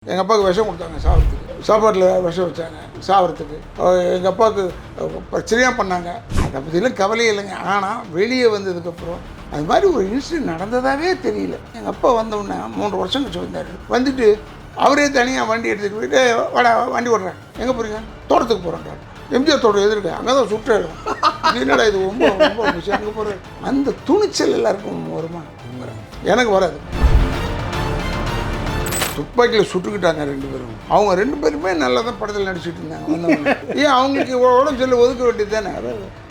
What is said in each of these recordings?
எங்கள் அப்பாவுக்கு விஷம் கொடுத்தாங்க சாப்பிட்றதுக்கு, சாப்பாட்டில் விஷம் வச்சாங்க சாப்பிட்றதுக்கு. எங்கள் அப்பாவுக்கு பிரச்சனையாக பண்ணாங்க. அதை பற்றிலாம் கவலையே இல்லைங்க. ஆனால் வெளியே வந்ததுக்கப்புறம் அது மாதிரி ஒரு இன்சிடென்ட் நடந்ததாகவே தெரியல. எங்கள் அப்பா வந்தவுடனே 3 வருஷம் கழிச்சு வந்தார். வந்துட்டு அவரே தனியாக வண்டி எடுத்துகிட்டு போயிட்டு வாடா வண்டி ஓடுறேன். எங்கே போகிறீங்க? தோட்டத்துக்கு போகிறேன். எம்ஜிஆர் தோட்டம் எதிர்க்க அங்கே தான் சுற்றாடும். என்னடா இது ரொம்ப ரொம்ப விஷயம் அங்கே போகிறேன். அந்த துணிச்சல் எல்லாருக்கும் வருமா? எனக்கு வராது. துப்பாக்கியில் சுட்டுக்கிட்டாங்க 2 பேரும். அவங்க 2 பேருமே நல்லா தான் படத்தில் நடிச்சுட்டு இருந்தாங்க. ஏன் அவங்களுக்கு உடம்பு சொல்லி ஒதுக்க வேண்டியது தானே?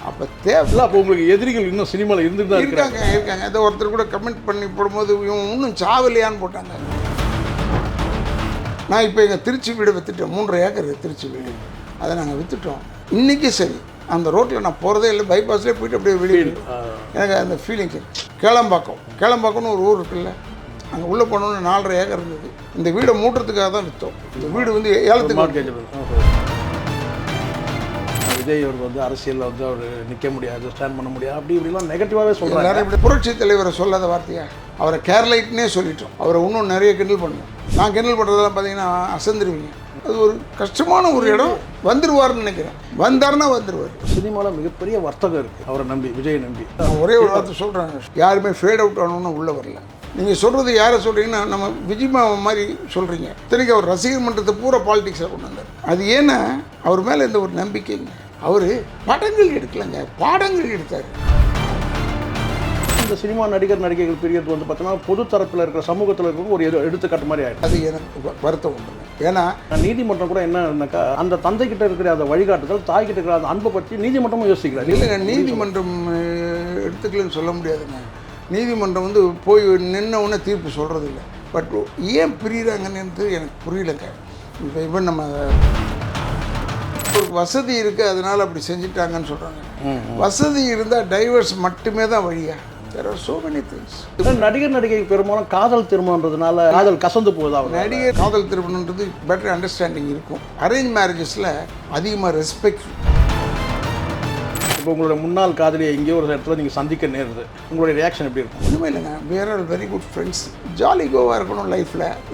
அப்போ தேவை. அப்போ உங்களுக்கு எதிரிகள் இன்னும் சினிமாவில் இருந்துட்டு தான் இருக்காங்க. அதை ஒருத்தர் கூட கமெண்ட் பண்ணி போடும்போது இவங்க இன்னும் சாவலையான்னு போட்டாங்க. நான் இப்போ எங்கள் திருச்சி வீடு விற்றுட்டோம். 3 ஏக்கர் திருச்சி வீடு. அதை நாங்கள் விற்றுட்டோம். இன்றைக்கி சரி அந்த ரோட்டில் நான் போகிறதே இல்லை. பைபாஸ்லேயே போயிட்டு அப்படியே வெளியே எனக்கு அந்த ஃபீலிங். கேளம்பாக்கம்னு ஒரு ஊர் இருக்குல்ல, அங்கே உள்ளே போனோன்னு 4.5 ஏக்கர் இருந்தது. இந்த வீடை மூட்டுறதுக்காக தான் விற்றோம். இந்த வீடு வந்து ஏலத்துக்கு. விஜய் அவர் வந்து அரசியலில் வந்து அவர் நிற்க முடியாது, ஸ்டாண்ட் பண்ண முடியாது, அப்படி இப்படிலாம் நெகட்டிவாகவே சொல்கிறாங்க. நிறைய இப்படி புரட்சி தலைவரை சொல்லாத வார்த்தையா? அவரை கேர்லைட்னே சொல்லிட்டோம். அவரை இன்னும் நிறைய கிண்டல் பண்ணுவோம். நான் கிண்டல் பண்ணுறதெல்லாம் பார்த்தீங்கன்னா அசந்துருவீங்க. அது ஒரு கஷ்டமான ஒரு இடம். வந்துடுவார்னு நினைக்கிறேன். வந்தார்னா வந்துடுவார். சினிமாவில் மிகப்பெரிய வர்த்தகம் இருக்குது அவரை நம்பி, விஜயை நம்பி. நான் ஒரே ஒரு வார்த்தை சொல்கிறேன், யாருமே ஃபேட் அவுட் ஆகணும்னு உள்ளே வரல. நீங்கள் சொல்கிறது யாரை சொல்கிறீங்கன்னா நம்ம விஜய்மா மாதிரி சொல்கிறீங்க. இத்தனைக்கு அவர் ரசிகர் மன்றத்தை பூரா பாலிடிக்ஸில் கொண்டு வந்தார். அது ஏன்னா அவர் மேலே இந்த ஒரு நம்பிக்கைங்க. அவர் படங்கள் எடுக்கலைங்க, பாடங்கள் எடுத்தார். இந்த சினிமா நடிகைகள் பிரியது வந்து பார்த்தீங்கன்னா பொது தரப்பில் இருக்கிற சமூகத்தில் இருக்கிற ஒரு எடுத்துக்காட்டு மாதிரி ஆகிடும். அது எனக்கு வருத்தம் உண்டுங்க. ஏன்னா நீதிமன்றம் கூட என்னன்னாக்கா அந்த தந்தைக்கிட்ட இருக்கிற அந்த வழிகாட்டுதல், தாய்கிட்ட இருக்கிற அந்த அன்பை பற்றி நீதிமன்றமும் யோசிக்கிறார். இல்லைங்க, நீதிமன்றம் எடுத்துக்கலன்னு சொல்ல முடியாதுங்க. நீதிமன்றம் வந்து போய் நின்ன உடனே தீர்ப்பு சொல்கிறது இல்லை. பட் ஏன் பிரிகிறாங்கன்னு எனக்கு புரியலைங்க. இப்போ இவன் நம்ம ஒரு வசதி இருக்குது அதனால் அப்படி செஞ்சுட்டாங்கன்னு சொல்கிறாங்க. வசதி இருந்தால் டைவர்ஸ் மட்டுமே தான் வழியா? There are so many things. நடிகை பெரும்பாலும் காதல் திருமணன்றதுனால காதல் கசந்து போகுது. நடிகர் காதல் திருமணன்றது பெட்டர் அண்டர்ஸ்டாண்டிங் இருக்கும். அரேஞ்ச் மேரேஜஸில் அதிகமாக ரெஸ்பெக்ட். இப்போ உங்களோட முன்னாள் காதலியை எங்கேயோ ஒரு இடத்துல நீங்கள் சந்திக்க நேருது, உங்களுடைய ரியாக்ஷன் எப்படி இருக்கும்? ஒன்றுமே இல்லைங்க, we are all very good friends. Jolly கோவாக இருக்கணும்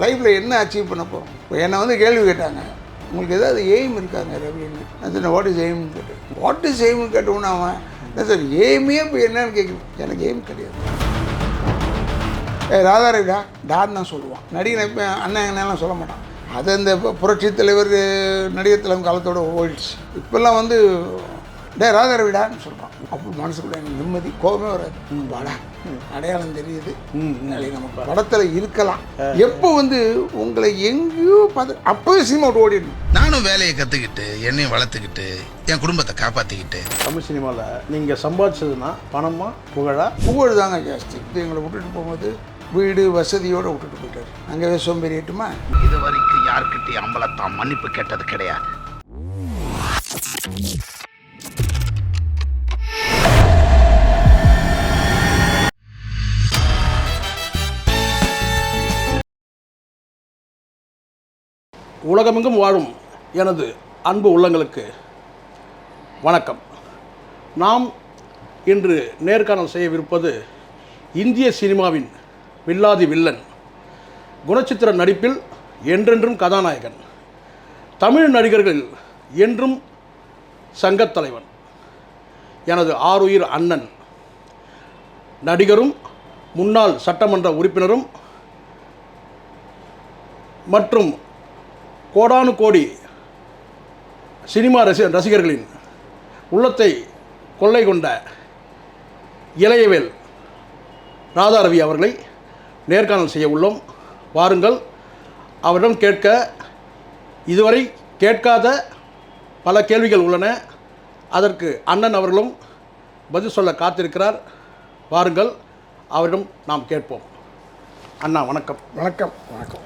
லைஃப்பில் என்ன அச்சீவ் பண்ண போகிறோம். இப்போ என்னை வந்து கேள்வி கேட்டாங்க, உங்களுக்கு ஏதாவது எய்ம் இருக்காங்க ரவின்னு. அது வாட் இஸ் எய்ம்னு கேட்டேன். வாட் இஸ் எய்ம்னு கேட்டோன்னா அவன் என்ன சார் எய்மே இப்போ என்னன்னு கேட்குறேன். எனக்கு எய்ம் கிடையாது. ராதாரவிடா டான்னு தான் சொல்லுவான். நடிகனை இப்போ அண்ணன் எல்லாம் சொல்ல மாட்டான். அது அந்த புரட்சி தலைவர் நடிகர் தலைவர் காலத்தோட ஓல்ட்ஸ். இப்போல்லாம் வந்து ராதாரவிடான்னு சொல்கிறான். அப்போ மனசுக்குள்ள எனக்கு நிம்மதி, கோபமே வராது. வாடா அடையாளம் தெரியுது, நமக்கு படத்தில் இருக்கலாம். எப்போ வந்து உங்களை எங்கேயோ பார்த்து அப்போவே சினிமா விட்டு ஓடிடணும். நானும் வேலையை கற்றுக்கிட்டு என்னையும் வளர்த்துக்கிட்டு என் குடும்பத்தை காப்பாற்றிக்கிட்டு. தமிழ் சினிமாவில் நீங்கள் சம்பாதிச்சதுன்னா பணமா புகழா? புகழ் தாங்க ஜாஸ்தி. எங்களை விட்டுட்டு போகும்போது வீடு வசதியோடு விட்டுட்டு போயிட்டார். அங்கேயே சோம்பேறிட்டுமா. இது வரைக்கும் யாருக்கிட்டே அம்பலத்தான் மன்னிப்பு கேட்டது கிடையாது. உலகமெங்கும் வாழும் எனது அன்பு உள்ளங்களுக்கு வணக்கம். நாம் இன்று நேர்காணல் செய்யவிருப்பது இந்திய சினிமாவின் வில்லாதி வில்லன், குணச்சித்திர நடிப்பில் என்றென்றும் கதாநாயகன், தமிழ் நடிகர்கள் என்றும் சங்கத்தலைவன், எனது ஆருயிர் அண்ணன், நடிகரும் முன்னாள் சட்டமன்ற உறுப்பினரும் மற்றும் கோடானு கோடி சினிமா ரசிகர்களின் உள்ளத்தை கொள்ளை கொண்ட இளையவேல் ராதாரவி அவர்களை நேர்காணல் செய்ய உள்ளோம். வாருங்கள், அவரிடம் கேட்க இதுவரை கேட்காத பல கேள்விகள் உள்ளன. அதற்கு அண்ணன் அவர்களும் பதில் சொல்ல காத்திருக்கிறார். வாருங்கள், அவரிடம் நாம் கேட்போம். அண்ணா வணக்கம். வணக்கம். வணக்கம்.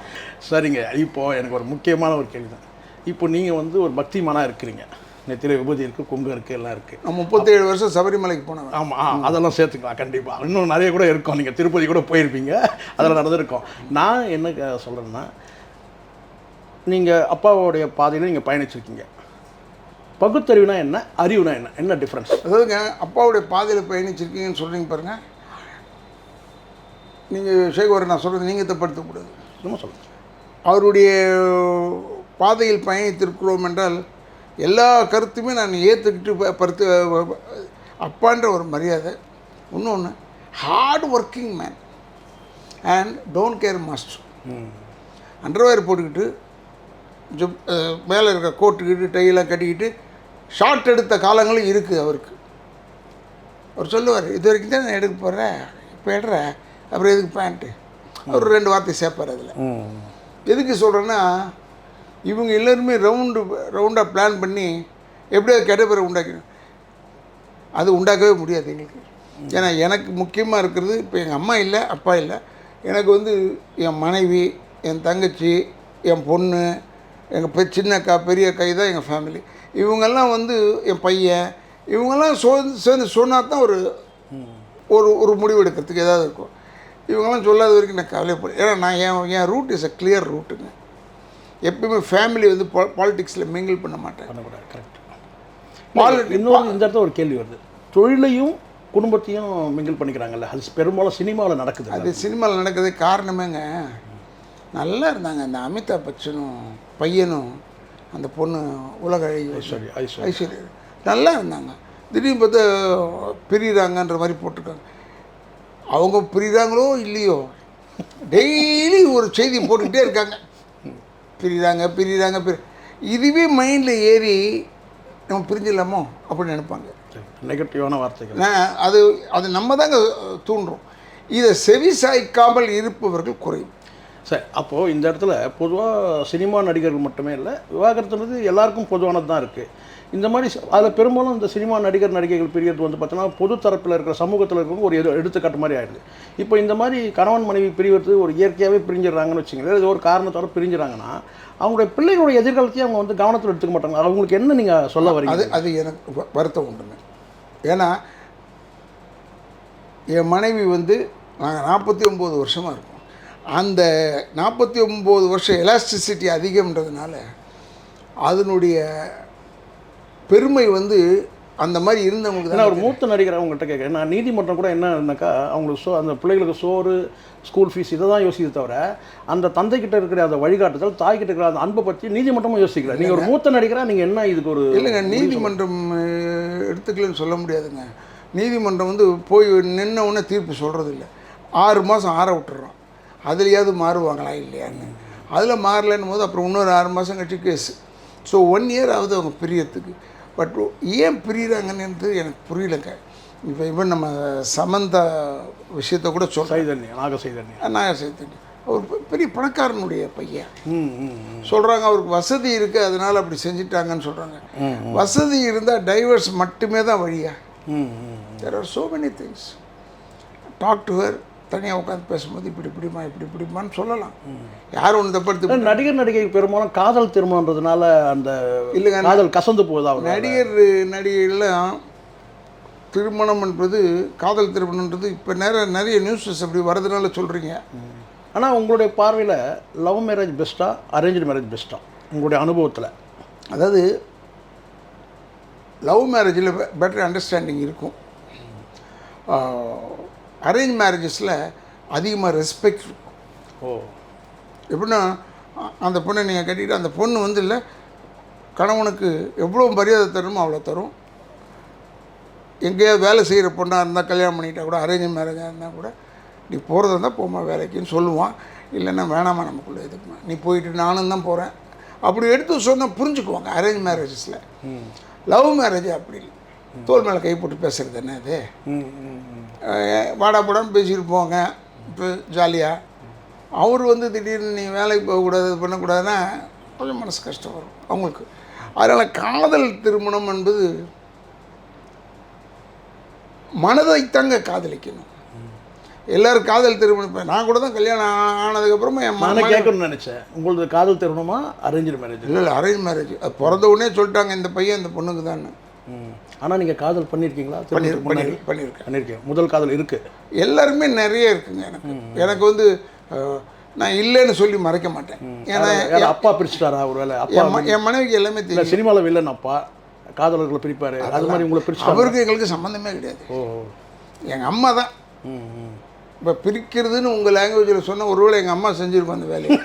சரிங்க, இப்போது எனக்கு ஒரு முக்கியமான ஒரு கேள்வி தான். இப்போ நீங்கள் வந்து ஒரு பக்திமானாக இருக்கிறீங்க. நெத்தில விபூதி இருக்குது, குங்கம் இருக்குது, எல்லாம் இருக்குது. நான் 37 வருஷம் சபரிமலைக்கு போனேன். ஆமாம், அதெல்லாம் சேர்த்துக்கலாம் கண்டிப்பாக. இன்னும் நிறைய கூட இருக்கும். நீங்கள் திருப்பதி கூட போயிருப்பீங்க, அதெல்லாம் நடந்திருக்கும். நான் என்ன சொல்கிறேன்னா, நீங்கள் அப்பாவோடைய பாதையில் நீங்கள் பயணிச்சிருக்கீங்க. பகுத்தறிவுனா என்ன, அறிவுனா என்ன, என்ன டிஃப்ரென்ஸ்? அதாவதுங்க, அப்பாவுடைய பாதையில் பயணிச்சிருக்கீங்கன்னு சொல்கிறீங்க பாருங்கள். நீங்கள் சேகோரை நான் சொல்கிறது நீங்கள் தப்படுத்தக்கூடாது. சும்மா சொல்லுங்கள். அவருடைய பாதையில் பயணித்திருக்கிறோம் என்றால் எல்லா கருத்துமே நான் ஏற்றுக்கிட்டு அப்பான்ற ஒரு மரியாதை. இன்னொன்று hard working man and don't care master. Underwear போட்டுக்கிட்டு மேலே இருக்க கோட்டுக்கிட்டு டையெல்லாம் கட்டிக்கிட்டு ஷார்ட் எடுத்த காலங்களும் இருக்குது அவருக்கு. அவர் சொல்லுவார், இது வரைக்கும் தான் நான் எடுக்க போகிறேன், இப்போ எடுற அப்புறம் எதுக்கு பேண்ட்டு, அவர் 2 வார்த்தை சேர்ப்பார் அதில். எதுக்கு சொல்கிறேன்னா, இவங்க எல்லோருமே ரவுண்டாக பிளான் பண்ணி எப்படியோ கெட்ட பேரை உண்டாக்கணும். அது உண்டாக்கவே முடியாது எங்களுக்கு. ஏன்னா எனக்கு முக்கியமாக இருக்கிறது இப்போ எங்கள் அம்மா இல்லை, அப்பா இல்லை. எனக்கு வந்து என் மனைவி, என் தங்கச்சி, என் பொண்ணு, எங்கள் சின்ன அக்கா, பெரிய அக்கா தான் எங்கள் ஃபேமிலி. இவங்கெல்லாம் வந்து என் பையன், இவங்கெல்லாம் சேர்ந்து சொன்னால் தான் ஒரு முடிவு எடுக்கிறதுக்கு ஏதாவது இருக்கும். இவங்கெல்லாம் சொல்லாத வரைக்கும் நான் கவலைப்படுறேன். ஏன்னா நான் என் ரூட் இஸ் அ கிளியர் ரூட்டுங்க. எப்பயுமே ஃபேமிலி வந்து பாலிடிக்ஸில் மிங்கிள் பண்ண மாட்டேன். கரெக்ட். இன்னொரு இந்த இடத்துல ஒரு கேள்வி வருது, தொழிலையும் குடும்பத்தையும் மிங்கிள் பண்ணிக்கிறாங்கல்ல, அது பெரும்பாலும் சினிமாவில் நடக்குது. அது சினிமாவில் நடக்குது காரணமேங்க, நல்லா இருந்தாங்க அந்த அமிதாப் பச்சனும் பையனும் அந்த பொண்ணு உலக ஐஸ்வர்யா நல்லா இருந்தாங்க. திடீர்னு பார்த்தா பிரிகிறாங்கன்ற மாதிரி போட்டிருக்காங்க. அவங்க பிரிகிறாங்களோ இல்லையோ டெய்லி ஒரு செய்தி போட்டுக்கிட்டே இருக்காங்க, பிரிகிறாங்க. இதுவே மைண்டில் ஏறி நம்ம பிரிஞ்சிடலாமோ அப்படின்னு நினைப்பாங்க. நெகட்டிவான வார்த்தைகள் அது நம்ம தாங்க தூண்டுறோம். இதை செவி சாய்க்காமல் இருப்பவர்கள் குறையும். சரி, அப்போது இந்த இடத்துல பொதுவாக சினிமா நடிகர்கள் மட்டுமே இல்லை, விவாகரத்துன்றது எல்லாருக்கும் பொதுவானது தான் இருக்குது. இந்த மாதிரி அதில் பெரும்பாலும் இந்த சினிமா நடிகைகள் பிரியறது வந்து பார்த்தோன்னா பொது தரப்பில் இருக்கிற சமூகத்தில் இருக்கிறவங்க ஒரு எடுத்துக்காட்டு மாதிரி ஆயிடுது. இப்போ இந்த மாதிரி கணவன் மனைவி பிரிவது ஒரு இயற்கையாகவே பிரிஞ்சிடறாங்கன்னு வச்சுங்களேன், இது ஒரு காரணத்தோட பிரிஞ்சிடறாங்கன்னா அவங்களுடைய பிள்ளைகளுடைய எதிர்காலத்தையும் அவங்க வந்து கவனத்தில் எடுத்துக்க மாட்டாங்க. அவங்களுக்கு என்ன நீங்கள் சொல்ல வரீங்க? அது எனக்கு வருத்தம் உண்டுங்க. ஏன்னா என் மனைவி வந்து நாங்கள் 49 வருஷமாக இருக்கோம். அந்த 49 வருஷம் எலாஸ்டிசிட்டி அதிகம்ன்றதுனால அதனுடைய பெருமை வந்து அந்த மாதிரி இருந்தவங்களுக்கு தான். ஒரு மூத்த நடிகர் அவங்கள்ட்ட கேட்குறேன், நான் நீதிமன்றம் கூட என்னன்னாக்கா அவங்களுக்கு அந்த பிள்ளைகளுக்கு சோறு, ஸ்கூல் ஃபீஸ் இதை தான் யோசிக்க தவிர அந்த தந்தைக்கிட்ட இருக்கிற அந்த வழிகாட்டுதல், தாய்கிட்ட இருக்கிற அந்த அன்பை பற்றி நீதிமன்றமும் யோசிக்கல. நீங்கள் ஒரு மூத்த நடிகராக நீங்கள் என்ன இதுக்கு ஒரு இல்லைங்க, நீதிமன்றம் எடுத்துக்கலன்னு சொல்ல முடியாதுங்க. நீதிமன்றம் வந்து போய் நின்ன உடனே தீர்ப்பு சொல்கிறது இல்லை. 6 மாதம் ஆற விட்டுறோம், அதுலையாவது மாறுவாங்களா இல்லையான்னு. அதில் மாறலன்னும் போது அப்புறம் இன்னொரு 6 மாதம் கழிச்சு கேஸு. ஸோ 1 இயர் ஆகுது அவங்க பிரியறதுக்கு. பட் ஏன் பிரிகிறாங்கன்னு எனக்கு புரியலைங்க. இப்போ இவன் நம்ம சமந்தா விஷயத்தை கூட சொல்கிறேன். நாகசைதன்யா அவர் பெரிய பணக்காரனுடைய பையன். சொல்கிறாங்க அவருக்கு வசதி இருக்குது அதனால் அப்படி செஞ்சிட்டாங்கன்னு சொல்கிறாங்க. வசதி இருந்தால் டைவர்ஸ் மட்டுமே தான் வழியா? There are so many things. Talk to her, தனியாக உட்காந்து பேசும்போது இப்படிமான்னு சொல்லலாம். யாரும் ஒன்று தப்படுத்து. நடிகர் நடிகை பெரும்பாலும் காதல் திருமணன்றதுனால அந்த இல்லைங்க காதல் கசந்து போகுதா? நடிகைகள்லாம் திருமணம் என்பது காதல் திருமணன்றது இப்போ நிறைய நியூஸஸ் அப்படி வரதுனால சொல்கிறீங்க. ஆனால் உங்களுடைய பார்வையில் லவ் மேரேஜ் பெஸ்ட்டா, அரேஞ்ச் மேரேஜ் பெஸ்ட்டா உங்களுடைய அனுபவத்தில்? அதாவது லவ் மேரேஜில் பெட்டர் அண்டர்ஸ்டாண்டிங் இருக்கும். அரேஞ்ச் மேரேஜஸில் அதிகமாக ரெஸ்பெக்ட் இருக்கும். எப்படின்னா அந்த பொண்ணை நீங்கள் கட்டிக்கிட்டு அந்த பொண்ணு வந்து இல்லை கணவனுக்கு எவ்வளோ மரியாதை தரணுமோ அவ்வளோ தரும். எங்கேயாவது வேலை செய்கிற பொண்ணாக இருந்தால் கல்யாணம் பண்ணிக்கிட்டால் கூட, அரேஞ்ச் மேரேஜாக இருந்தால் கூட, நீ போகிறதா இருந்தால் போமா வேலைக்குன்னு சொல்லுவான். இல்லைன்னா வேணாமா நமக்குள்ளே எதுக்குமா, நீ போயிட்டு நானும் தான் போகிறேன் அப்படி எடுத்து சொன்னால் புரிஞ்சுக்குவாங்க அரேஞ்ச் மேரேஜஸில். லவ் மேரேஜ் அப்படி இல்லை, தோல் மேலே கை போட்டு பேசுகிறது என்ன அது, வாடா போடான்னு பேசிட்டு போங்க இப்போ ஜாலியாக. அவர் வந்து திடீர்னு நீ வேலைக்கு போகக்கூடாது, இது பண்ணக்கூடாதுன்னா கொஞ்சம் மனசு கஷ்டம் வரும் அவங்களுக்கு. அதனால் காதல் திருமணம் என்பது மனதை தாங்க காதலிக்கணும். எல்லோரும் காதல் திருமணம். இப்போ நான் கூட தான் கல்யாணம் ஆனதுக்கப்புறமா என் மன கேட்கணும்னு நினச்சேன். உங்களுக்கு காதல் திருமணமா அரேஞ்ச் மேரேஜ்? இல்லை அரேஞ்ச் மேரேஜ். அது பிறந்த உடனே சொல்லிட்டாங்க இந்த பையன் இந்த பொண்ணுக்கு தான். ஆனால் நீங்கள் காதல் பண்ணியிருக்கீங்களா? பண்ணியிருக்கேன். முதல் காதல் இருக்குது? எல்லாருமே நிறைய இருக்குங்க. எனக்கு வந்து நான் இல்லைன்னு சொல்லி மறைக்க மாட்டேன். ஏன்னா அப்பா பிரிச்சுட்டாரா ஒரு வேலை? அப்பா என் மனைவிக்கு எல்லாமே தெரியும். சினிமாவில் வில்லன் அப்பா காதலர்களை பிரிப்பார், அது மாதிரி உங்களை பிரிச்சு? அவருக்கு எங்களுக்கு சம்மந்தமே கிடையாது. எங்கள் அம்மா தான் இப்போ பிரிக்கிறதுன்னு உங்கள் லாங்குவேஜில் சொன்னால் ஒருவேளை எங்கள் அம்மா செஞ்சுருக்கோம் அந்த வேலையை,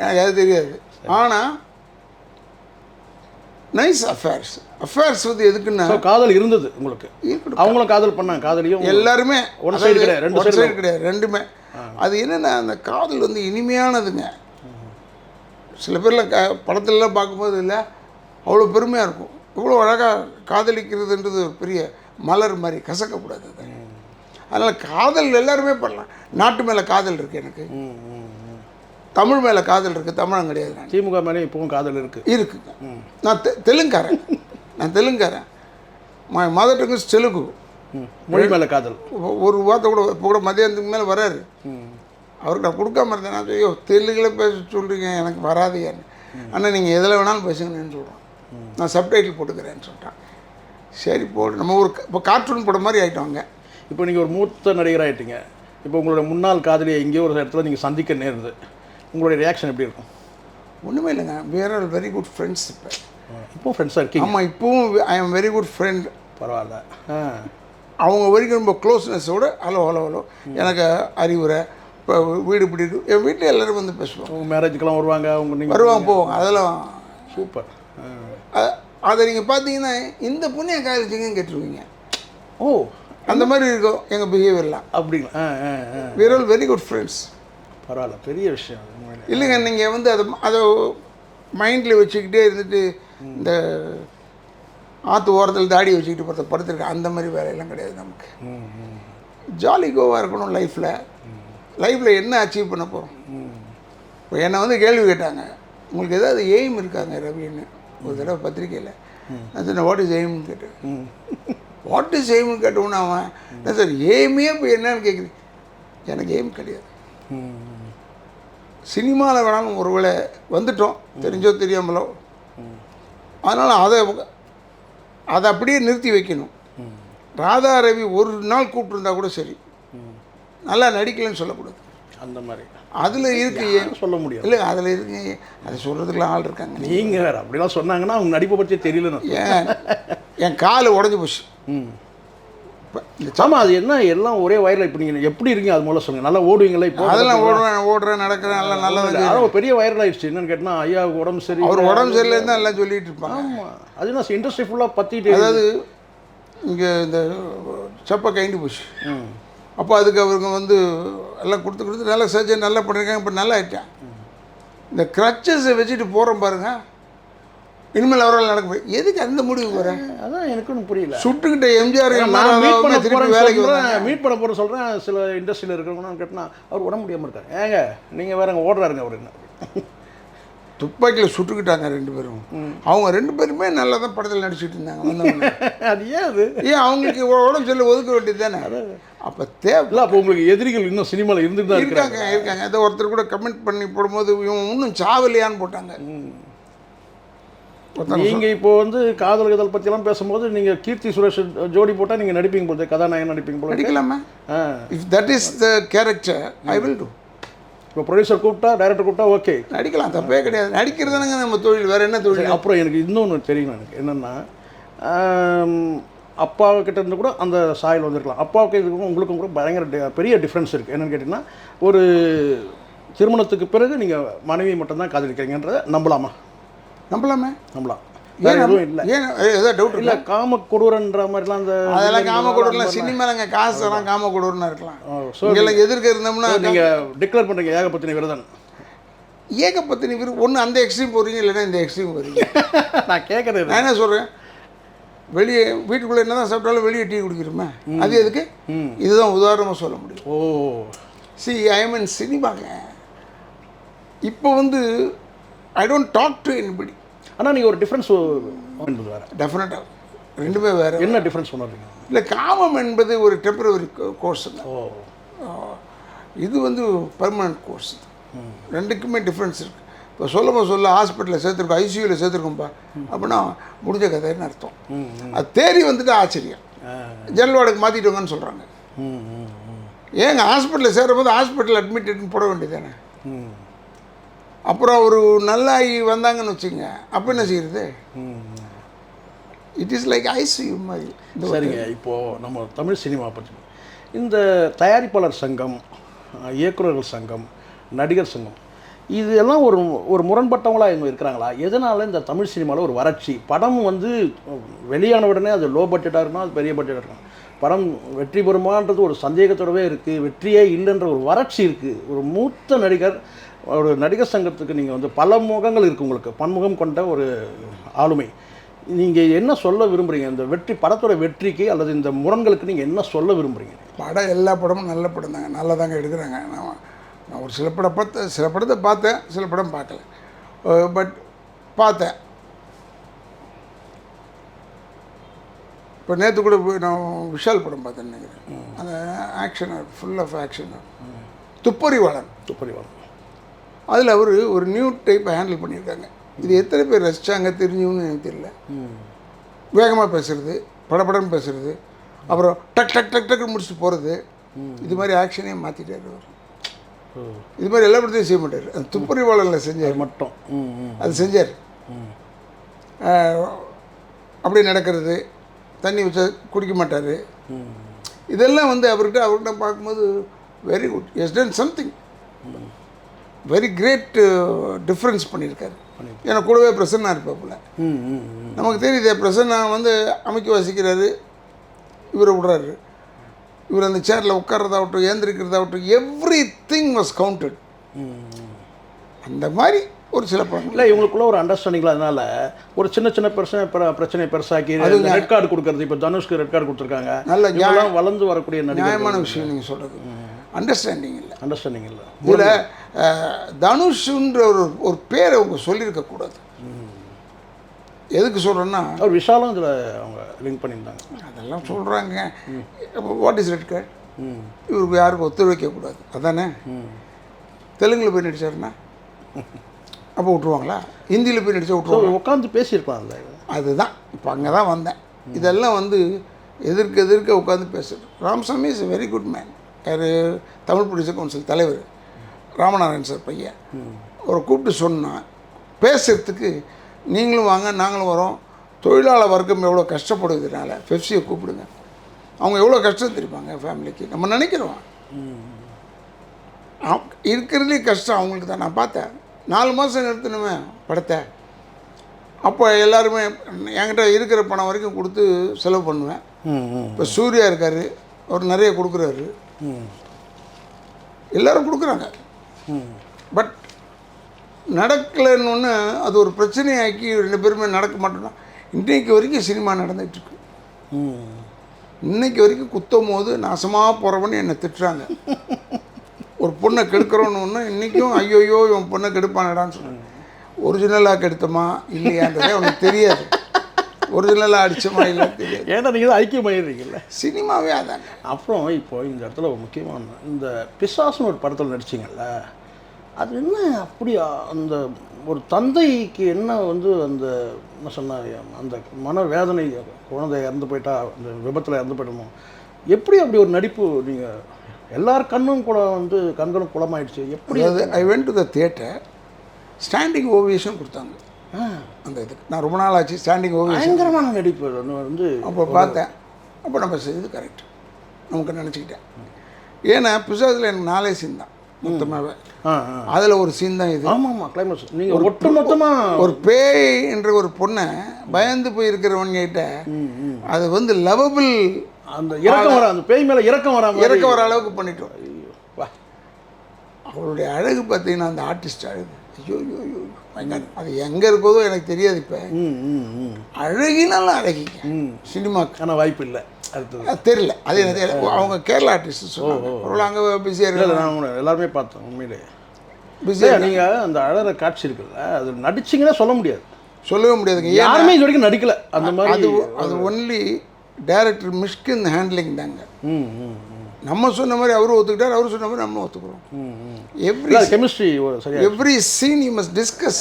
எனக்கு அது தெரியாது. ஆனால் நைஸ் அஃபேர்ஸ் வந்து எதுக்குன்னா காதல் இருந்தது உங்களுக்கு, அவங்களும் காதல் பண்ணாங்க, காதலியும் எல்லாருமே ஒன் சைடு கிடையாது, ரெண்டுமே. அது என்னென்னா அந்த காதல் வந்து இனிமையானதுங்க. சில பேரில் படத்துலலாம் பார்க்கும்போது இல்லை அவ்வளோ பெருமையாக இருக்கும். இவ்வளோ அழகாக காதலிக்கிறதுன்றது ஒரு பெரிய மலர் மாதிரி, கசக்கக்கூடாது அது. அதனால் காதல் எல்லாருமே பண்ணலாம். நாட்டு மேலே காதல் இருக்குது எனக்கு, தமிழ் மேலே காதல் இருக்குது, தமிழம் கிடையாது. நான் திமுக மேலே இப்போவும் காதல் இருக்குங்க. நான் தெலுங்காரன். My mother tongue is Telugu. மொழி மேலே காதல். ஒரு வார்த்தை கூட இப்போ கூட மதியானத்துக்கு மேலே வராரு. அவருக்கு நான் கொடுக்காம இருந்தேன். நான் ஐயோ தெலுங்கில் பேச சொல்கிறீங்க, எனக்கு வராதையான்னு. ஆனால் நீங்கள் எதில் வேணாலும் பேசுங்கன்னு சொல்கிறோம், நான் சப்டைட்டில் போட்டுக்கிறேன்னு சொல்லிட்டான். சரி போடு, நம்ம ஒரு இப்போ கார்ட்டூன் படம் மாதிரி ஆகிட்டோங்க. இப்போ நீங்கள் ஒரு மூத்த நடிகராகிட்டீங்க. இப்போ உங்களோட முன்னாள் காதலியை எங்கேயோ ஒரு இடத்துல நீங்கள் சந்திக்க நேருது, உங்களுடைய ரியாக்ஷன் எப்படி இருக்கும்? ஒன்றுமே இல்லைங்க, where are very good friends. இப்போ ஃப்ரெண்ட்ஸாக இருக்கீங்க? ஆமாம், இப்போவும் I am very good friend. பரவாயில்ல. அவங்க வரைக்கும் ரொம்ப க்ளோஸ்னஸோடு ஹலோ எனக்கு அறிவுரை, இப்போ வீடு இப்படி இருக்கு, என் வீட்டில் எல்லோரும் வந்து பேசுவோம். உங்கள் மேரேஜுக்கெல்லாம் வருவாங்க, நீங்கள் வருவாங்க போவாங்க, அதெல்லாம் சூப்பர். அதை நீங்கள் பார்த்தீங்கன்னா இந்த புண்ணிய காலேஜுங்கன்னு கேட்டுருவீங்க. ஓ, அந்த மாதிரி இருக்கும் எங்கள் பிஹேவியர்லாம். அப்படிங்களா? வேர் ஆல் வெரி குட் ஃப்ரெண்ட்ஸ். பரவாயில்ல, பெரிய விஷயம் இல்லைங்க. நீங்கள் வந்து அதை மைண்டில் வச்சுக்கிட்டே இருந்துட்டு இந்த ஆற்று ஓரத்தில் தாடி வச்சுக்கிட்டு படுத்துருக்கேன், அந்த மாதிரி வேலையெல்லாம் கிடையாது நமக்கு. ஜாலி கோவாக இருக்கணும் லைஃப்பில் என்ன அச்சீவ் பண்ண போகிறோம். இப்போ என்னை வந்து கேள்வி கேட்டாங்க, உங்களுக்கு ஏதாவது எய்ம் இருக்காங்க ரவின்னு ஒரு தடவை பத்திரிக்கையில். நான் சொன்னேன் வாட் இஸ் எய்ம்னு கேட்டேன். வாட் இஸ் எய்ம்னு கேட்டோன்னா அவன் என்ன சார் எய்மே இப்போ என்னன்னு கேட்குறேன். எனக்கு எய்ம் கிடையாது. சினிமாவில் வேணாலும் ஒரு வேளை வந்துட்டோம், தெரிஞ்சோ தெரியாமலோ. அதனால் அதை அப்படியே நிறுத்தி வைக்கணும். ராதா ரவி ஒரு நாள் கூப்பிட்டுருந்தா கூட சரி, நல்லா நடிக்கலன்னு சொல்லக்கூடாது. அந்த மாதிரி அதில் இருக்கு சொல்ல முடியும். இல்லை அதில் இருக்கு, அதை சொல்கிறதுக்குலாம் ஆள் இருக்காங்க. நீங்கள் வேறு அப்படிலாம் சொன்னாங்கன்னா அவங்க நடிப்பை பற்றியே தெரியலன்னு. என் கால் உடஞ்சி போச்சு. ஆமாம், அது என்ன எல்லாம் ஒரே வயரில். இப்போ நீங்கள் எப்படி இருக்கீங்க அது மூலம் சொல்லுங்கள். நல்லா ஓடுவீங்களா? இப்போ அதெல்லாம் ஓடுறேன் நடக்கிறேன், எல்லாம் நல்லது. அதான் பெரிய வைரல் ஆயிடுச்சு. என்னன்னு கேட்டால் ஐயா உடம்பு சரி, அவர் உடம்பு சரியில்லைன்னு தான் எல்லாம் சொல்லிட்டு இருப்பாங்க. ஆமாம், அது நான் இண்டஸ்ட்ரி ஃபுல்லாக பற்றிட்டு, அதாவது இங்கே இந்த சப்பை கைண்டு போச்சு. அப்போ அதுக்கு அவருக்கு வந்து எல்லாம் கொடுத்து நல்லா சர்ஜரி நல்லா பண்ணியிருக்காங்க. இப்போ நல்லா ஆகிட்டேன். இந்த கிரச்சஸை வச்சுட்டு போகிறோம் பாருங்க, இனிமேல் அவரால் நடக்க முடியும். எதுக்கு அந்த முடிவு வரேன்? அதான் எனக்கு ஒன்றும் புரியல. சுட்டுக்கிட்ட எம்ஜிஆர் திருப்பி வேலைக்கு மீட் பண்ண போகிற சொல்கிறேன். சில இண்டஸ்ட்ரியில் இருக்கிறவங்கன்னு கேட்டால் அவர் உடம்பு முடியாமல் இருக்காரு. ஏங்க நீங்கள் வேற அங்கே ஓடுறாருங்க அவர். என்ன துப்பாக்கியில் சுட்டுக்கிட்டாங்க 2 பேரும். அவங்க 2 பேருமே நல்லா தான் படத்தில் நடிச்சுட்டு இருந்தாங்க. வந்தவங்க அது ஏன் அவங்களுக்கு உடம்பு சொல்லி ஒதுக்க வேண்டியது தானே. அப்போ தேவை. அப்போ உங்களுக்கு எதிரிகள் இன்னும் சினிமாவில் இருந்துட்டு தான் இருக்காங்க. ஏதோ ஒருத்தர் கூட கமெண்ட் பண்ணி போடும்போது இவங்க இன்னும் சாவலியான்னு போட்டாங்க. நீங்கள் இப்போ வந்து காதல் கதல் பற்றிலாம் பேசும்போது நீங்கள் கீர்த்தி சுரேஷ் ஜோடி போட்டால் நீங்கள் நடிப்பீங்க போது, கதாநாயகன் நடிப்பீங்க போது. நடிக்கலாமா? If that is the character I will do. இப்போ ப்ரொடியூசர் கூப்பிட்டா, டைரக்டர் கூப்பிட்டா ஓகே, நடிக்கலாம், தப்பே கிடையாது. நடிக்கிறதுனாங்க நம்ம தொழில், வேறு என்ன தொழில்? அப்புறம் எனக்கு இன்னொன்று தெரியும். எனக்கு என்னென்னா, அப்பாவுக்கிட்ட இருந்து கூட அந்த சாயல் வந்துருக்கலாம். அப்பாவுக்கு இதுக்கும் உங்களுக்கும் கூட பயங்கர பெரிய டிஃப்ரென்ஸ் இருக்குது. என்னென்னு கேட்டிங்கன்னா, ஒரு திருமணத்துக்கு பிறகு நீங்கள் மனைவி மட்டும்தான் காதலிக்கிறீங்கன்றதை நம்பலாம். வேறு எதுவும் இல்லை. ஏதோ டவுட் இல்லை, காம கொடூரன்ற மாதிரிலாம் அந்த அதெல்லாம் காம கொடூரெலாம் சினிமாலங்க காசுலாம் காம கொடூர்னா இருக்கலாம். இங்கெல்லாம் எதிர்க்க இருந்தோம்னா நீங்கள் டிக்ளேர் பண்ணுறீங்க ஏகபத்தினி விரதன். ஏகபத்தினி விரதம் ஒன்று அந்த எக்ஸ்ட்ரீம் போகிறீங்க, இல்லைன்னா இந்த எக்ஸ்ட்ரீம் போகிறீங்க. நான் கேட்குறது நான் என்ன சொல்கிறேன், வெளியே வீட்டுக்குள்ளே என்ன தான் சாப்பிட்டாலும் வெளியே டீ குடிக்கிறோமே, அது எதுக்கு? இதுதான் உதாரணமாக சொல்ல முடியும். ஐ எம் இன் சினிமாங்க. இப்போ வந்து I don't talk to anybody. ஆனால் நீங்கள் ஒரு டிஃப்ரென்ஸ் என்பது வேறு. டெஃபினட்டாக 2மே வேறு. என்ன டிஃப்ரென்ஸ் பண்ணுறீங்க? இல்லை, காமம் என்பது ஒரு டெம்பரவரி கோர்ஸுங்க. இது வந்து பர்மனன்ட் கோர்ஸ். 2க்குமே டிஃப்ரென்ஸ் இருக்குது. இப்போ சொல்ல ஹாஸ்பிட்டலில் சேர்த்துருக்கோம், ஐசியூவில் சேர்த்துருக்கோம்ப்பா அப்படின்னா முடிஞ்ச கதைன்னு அர்த்தம். அது தேடி வந்துட்டு ஆச்சரியம். ஜெனரல் வார்டுக்கு மாற்றிட்டோங்கன்னு சொல்கிறாங்க. ஏங்க ஹாஸ்பிட்டலில் சேரும்போது ஹாஸ்பிட்டல் அட்மிட்டட்னு போட வேண்டியது தானே. அப்புறம் ஒரு நல்லாகி வந்தாங்கன்னு வச்சுங்க, அப்போ என்ன செய்யுறது? இட் இஸ் லைக் ஐசியூ மாதிரி. சரிங்க, இப்போது நம்ம தமிழ் சினிமா பற்றி இந்த தயாரிப்பாளர் சங்கம், இயக்குநர்கள் சங்கம், நடிகர் சங்கம், இது எல்லாம் ஒரு ஒரு முரண்பட்டவங்களாக இவங்க இருக்கிறாங்களா? எதனால் இந்த தமிழ் சினிமாவில் ஒரு வறட்சி? படம் வந்து வெளியான உடனே அது லோ பட்ஜெட்டாக இருக்கணும், அது பெரிய பட்ஜெட்டாக இருக்கணும். படம் வெற்றி பெறுமான்றது ஒரு சந்தேகத்தோடவே இருக்குது. வெற்றியே இல்லைன்ற ஒரு வறட்சி இருக்குது. ஒரு மூத்த நடிகர், ஒரு நடிகர் சங்கத்துக்கு நீங்கள் வந்து பல முகங்கள் இருக்குது, உங்களுக்கு பன்முகம் கொண்ட ஒரு ஆளுமை. நீங்கள் என்ன சொல்ல விரும்புகிறீங்க இந்த படத்தோட வெற்றிக்கு அல்லது இந்த முரண்களுக்கு நீங்கள் என்ன சொல்ல விரும்புகிறீங்க? படம் எல்லா படமும் நல்ல படம் தாங்க, நல்லா தாங்க எடுக்கிறாங்க. நான் ஒரு சில படத்தை பார்த்தேன், சில படம் பார்க்கல. பட் பார்த்தேன். இப்போ நேற்று கூட போய் நான் விஷால் படம் பார்த்தேன்னு நினைக்கிறேன். அந்த ஆக்ஷனர், ஃபுல் ஆஃப் ஆக்ஷனர், துப்பறிவாளன். அதில் அவர் ஒரு நியூ டைப்பை ஹேண்டில் பண்ணியிருக்காங்க. இது எத்தனை பேர் ரசித்தாங்க தெரிஞ்சுன்னு எனக்கு தெரியல. வேகமாக பேசுகிறது, படப்படன்னு பேசுகிறது, அப்புறம் டக் டக் டக் டக்கு முடிச்சுட்டு போகிறது. இது மாதிரி ஆக்ஷனே மாற்றிட்டார் அவர். இது மாதிரி எல்லா படத்தையும் செய்ய மாட்டார். அந்த துப்பறிவாளனில் செஞ்சார் மட்டும், அது செஞ்சார். அப்படியே நடக்கிறது, தண்ணி வச்சா குடிக்க மாட்டார். இதெல்லாம் வந்து அவர்கிட்ட பார்க்கும்போது very good, he's done something very great difference பண்ணியிருக்காரு. ஏன்னா கூடவே பிரசன்னா இருப்பாப்புல. நமக்கு தெரியுது பிரசன்னா வந்து அமைக்க வாசிக்கிறாரு, இவரை விடுறாரு. இவர் அந்த சேரில் உட்கார்றதாகட்டும், ஏந்திரிக்கிறதாகட்டும், எவ்ரி திங் வாஸ் கவுண்டட். அந்த மாதிரி ஒரு சில படம் இல்லை, இவங்களுக்குள்ள ஒரு அண்டர்ஸ்டாண்டிங்கில் அதனால ஒரு சின்ன பிரச்சனை பெருசாக்கி ரெட் கார்டு கொடுக்கறது. இப்போ தனுஷ்க்கு ரெட் கார்டு கொடுத்துருக்காங்க. நல்ல வளர்ந்து வரக்கூடிய நியாயமான விஷயம் நீங்கள் சொல்கிறது. அண்டர்ஸ்டாண்டிங் இல்லை. இதில் தனுஷ்ன்ற ஒரு பேரை அவங்க சொல்லியிருக்கக்கூடாது. எதுக்கு சொல்கிறேன்னா, ஒரு விஷாலும் இதில் அவங்க லிங்க் பண்ணியிருந்தாங்க. அதெல்லாம் சொல்கிறாங்க. What is red card? இவருக்கு யாருக்கும் ஒத்துழைக்கக்கூடாது, அதானே? தெலுங்கில் போய் நடித்தாருன்னா அப்போ விட்ருவாங்களா? ஹிந்தியில் போய் நடித்தா விட்ருவாங்க. உட்காந்து பேசியிருக்கலாம்ல. அதுதான் இப்போ அங்கே தான் வந்தேன். இதெல்லாம் வந்து எதிர்க்க உட்காந்து பேசுகிறது. Ramasamy is a very good man. யார்? தமிழ் ப்ரொடியூசர் கவுன்சில் தலைவர் ராமநாராயண் சார் பையன். அவரை கூப்பிட்டு சொன்னால் பேசுகிறதுக்கு, நீங்களும் வாங்க நாங்களும் வரோம், தொழிலாளர் வர்க்கம் எவ்வளோ கஷ்டப்படுவதுனால பெப்சியை கூப்பிடுங்க. அவங்க எவ்வளோ கஷ்டம் தெரிப்பாங்க ஃபேமிலிக்கு. நம்ம நினைக்கிறோம் இருக்கிறதுலே கஷ்டம் அவங்களுக்கு தான். நான் பார்த்தேன் 4 மாதம் நிறுத்தினுமே படத்தை. அப்போ எல்லாருமே என்கிட்ட இருக்கிற பணம் வரைக்கும் கொடுத்து செலவு பண்ணுவேன். இப்போ சூர்யா இருக்கார், அவர் நிறைய கொடுக்குறாரு, எல்லோரும் கொடுக்குறாங்க. பட் நடக்கலைன்னு ஒன்று அது ஒரு பிரச்சனையாக்கி 2 பேருமே நடக்க மாட்டோம்னா, இன்றைக்கு வரைக்கும் சினிமா நடந்துகிட்ருக்கு. இன்னைக்கு வரைக்கும் குத்தும் போது நாசமாக போகிறவன்னு என்னை திட்டுறாங்க. ஒரு பொண்ணை கெடுக்கிறோன்னு ஒன்று இன்றைக்கும் ஐயோயோ இவன் பொண்ணை கெடுப்பானடான்னு சொல்கிறாங்க. ஒரிஜினலாக கெடுத்தமா இல்லையான்றதே அவனுக்கு தெரியாது. ஒரிஜினலாக அடித்தமா இல்லைன்னு தெரியாது. ஏன்னா நீங்கள் தான் ஐக்கியமாயிடுறீங்கல்ல, சினிமாவே அதான். அப்புறம் இப்போ இந்த இடத்துல ஒரு முக்கியமான இந்த பிசாசுன்னு ஒரு படத்தில் நடிச்சிங்கல்ல, அது என்ன அப்படி அந்த ஒரு தந்தைக்கு என்ன வந்து அந்த என்ன சொன்னால் அந்த மனவேதனை, குழந்தை இறந்து போயிட்டா, அந்த விபத்தில் இறந்து போயிட்டோமோ, எப்படி அப்படி ஒரு நடிப்பு? நீங்கள் எல்லார் கண்களும் குளமாயிடுச்சு. எப்படி? I went to the theatre, standing ovation கொடுத்தாங்க அந்த இதுக்கு. நான் ரொம்ப நாள் ஆச்சு ஸ்டாண்டிங் ஓவியேஷன். பயங்கரமான நடிப்பு வந்து அப்போ பார்த்தேன். அப்போ நம்ம இது கரெக்ட் நமக்கு நினச்சிக்கிட்டேன். ஏன்னா பிசாசில் எனக்கு 4 சீன் தான் மொத்தமாகவே. அதில் ஒரு சீன் தான் இது. ஆமாம், கிளைமேக்ஸ். நீங்கள் ஒட்டு மொத்தமாக ஒரு பேய் என்ற ஒரு பொண்ணை பயந்து போய் இருக்கிறவன்கிட்ட அது வந்து லவபிள், அந்த இறக்கம் வர, அந்த பேய் மேலே இறக்கம் வர அளவுக்கு பண்ணிட்டோம். அவளுடைய அழகு பார்த்தீங்கன்னா, அந்த ஆர்டிஸ்ட் அழகு, ஐயோ ஐயோ ஐயோ, அது எங்கே இருக்கோதோ எனக்கு தெரியாது. இப்போ அழகினாலும் அழகிங்க சினிமாக்கான வாய்ப்பு இல்லை. அது தெரியல, அது எனக்கு அவங்க கேரளா ஆர்டிஸ்ட் சொல்லுவாங்க. அங்கே பிஸியாக இருக்காங்க. நான் எல்லாருமே பார்த்தேன். உண்மையிலே பிஸியாக. நீங்கள் அந்த அழகிற காட்சி இருக்குல்ல, அது நடிச்சிங்கன்னா சொல்லவே முடியாதுங்க. யாருமே இது வரைக்கும் நடிக்கலை அந்த மாதிரி. அது ஒன்லி டைரக்டர் மிஷ்கின் ஹேண்ட்லிங் தாங்க. நம்ம சொன்ன மாதிரி அவரும் ஒத்துக்கிட்டார், அவர் சொன்ன மாதிரி நம்ம ஒத்துக்கிறோம். Every chemistry every scene you must discuss.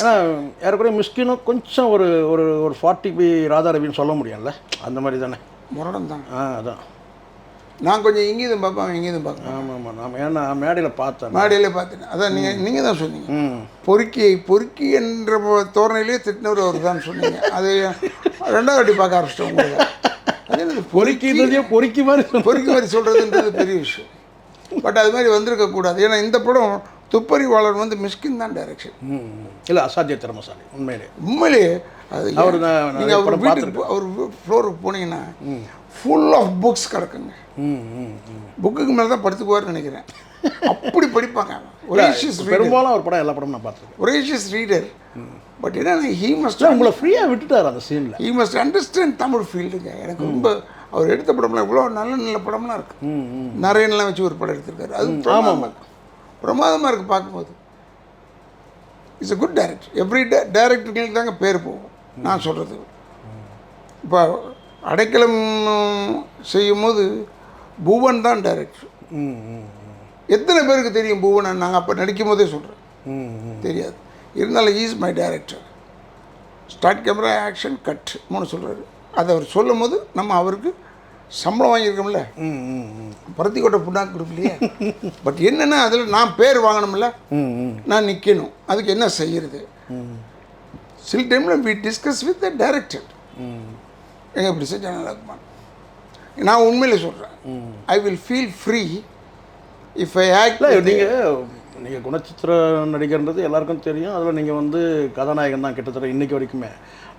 ஏறக்குறைய மிஷ்கினும் கொஞ்சம் ஒரு ஒரு ஒரு 40 ராதாரவின்னு சொல்ல முடியும்ல, அந்த மாதிரி தானே. முரடன் தான். அதான் நான் கொஞ்சம் இங்கேயும் பார்ப்பேன், இங்கேயும் பார்ப்பேன். ஆமாம், நான் ஏன்னா மேடையில் பார்த்தேன். அதான் நீங்கள் தான் சொன்னீங்க, பொறுக்கி என்ற தோரணையிலே திட்டினவர் அவர் தான் சொன்னீங்க. அது 2வது வாட்டி பார்க்க ஆரம்பிச்சிட்டோம் உங்களுக்கு. அது என்னது பொறுக்கி மாதிரி சொல்கிறதுன்றது பெரிய விஷயம். பட் அது மாதிரி வந்திருக்கக்கூடாது. ஏன்னா இந்த படம் துப்பறிவாளர் வந்து மிஷ்கின் தான் டைரக்ஷன். இல்லை அசாத்திய திறமசாலி உண்மையிலேயே அது அவர் நீங்கள் அவர் வீட்டுக்கு அவர் ஃப்ளோருக்கு போனீங்கன்னா ஃபுல் ஆஃப் புக்ஸ் கிடக்குங்க. புக்குக்கு மேலே தான் படுத்துக்குவார்னு நினைக்கிறேன். அப்படி படிப்பாங்க. பெரும்பாலும் அவர் படம் எல்லா படமும் நான் பார்த்துருக்கேன். Voracious reader. பட் என்னன்னா ஹீ மஸ்ட் உங்களை ஃப்ரீயாக விட்டுட்டார் அந்த சீனில். ஹீ மஸ்ட் அண்டர்ஸ்டாண்ட் தமிழ் ஃபீல்டுங்க. எனக்கு ரொம்ப அவர் எடுத்த படம்லாம் இவ்வளோ நல்ல படம்லாம் இருக்குது. நரேன்லாம் வச்சு ஒரு படம் எடுத்திருக்காரு. அது பிரமாதமாக இருக்குது பார்க்கும்போது. It's a good director. Every டைரக்டர்களுக்கு தாங்க பேர் போகும். நான் சொல்கிறது இப்போ அடைக்கலம் செய்யும் போது பூவன் தான் டைரக்டர். எத்தனை பேருக்கு தெரியும் பூவனை? நாங்கள் அப்போ நடிக்கும் போதே சொல்கிறேன், தெரியாது. இருந்தாலும் is my director. Start camera action cut 3 சொல்கிறாரு. அதை அவர் சொல்லும் போது நம்ம அவருக்கு சம்பளம் வாங்கியிருக்கோம்ல, பருத்திக்கோட்டை புண்ணாக்கு கொடுக்கலையே. பட் என்னென்னா அதில் நான் பேர் வாங்கணும்ல, நான் நிற்கணும். அதுக்கு என்ன செய்கிறது? சில டைமில் we discuss with the director. எங்கே இப்படி செஞ்சால் நல்லா இருக்குமா? நான் உண்மையிலே சொல்கிறேன், I will feel free if I act. நீங்கள் குணச்சித்திர நடிகர்ன்றது எல்லாருக்கும் தெரியும். அதில் நீங்கள் வந்து கதாநாயகன் தான் கிட்டத்தட்ட இன்றைக்கி வரைக்குமே.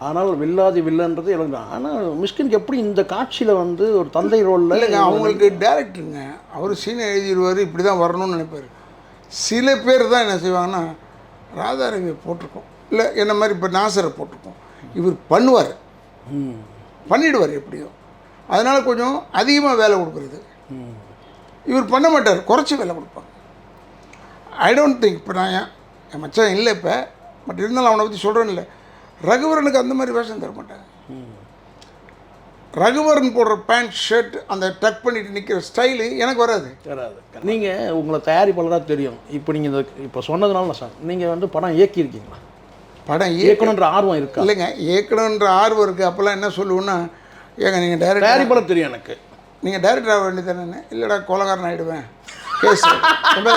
ஆனால் வில்லாதி வில்லன்றது எனக்கு. ஆனால் மிஷ்கினுக்கு எப்படி இந்த காட்சியில் வந்து ஒரு தந்தை ரோலில்? இல்லைங்க, அவங்களுக்கு டேரக்டருங்க அவர் சீனை எழுதிடுவார், இப்படி தான் வரணும்னு நினைப்பார். சில பேர் தான் என்ன செய்வாங்கன்னா, ராதாரவியை போட்டிருக்கோம், இல்லை என்ன மாதிரி இப்போ நாசரை போட்டிருக்கோம், இவர் பண்ணுவார், பண்ணிவிடுவார் எப்படியோ. அதனால் கொஞ்சம் அதிகமாக வேலை கொடுக்குறது. இவர் பண்ண மாட்டார், குறைச்சி வேலை கொடுப்பாங்க. I don't think. இப்போ நான் என் மச்சான் இல்லை இப்போ, பட் இருந்தாலும் அவனை பற்றி சொல்கிறேன்னு இல்லை. ரகுவரனுக்கு அந்த மாதிரி வேஷம் தர மாட்டாங்க. ரகுவரன் போடுற பேண்ட் ஷர்ட் அந்த டக் பண்ணிட்டு நிற்கிற ஸ்டைலு எனக்கு வராது. நீங்கள் உங்களை தயாரிப்பாளராக தெரியும். இப்போ நீங்கள் இந்த இப்போ சொன்னதுனால சார் நீங்கள் வந்து படம் இயக்கியிருக்கீங்களா? படம் இயக்கணுன்ற ஆர்வம் இருக்கா? இல்லைங்க, இயக்கணுன்ற ஆர்வம் இருக்குது. அப்போல்லாம் என்ன சொல்லுவோன்னா, ஏங்க நீங்கள் டைரக்டர் தயாரிப்பாளர் தெரியும் எனக்கு, நீங்கள் டைரக்டர் ஆக வேண்டியது தானே. இல்லைடா கோலகாரன் ஆகிடுவேன், கேஸ்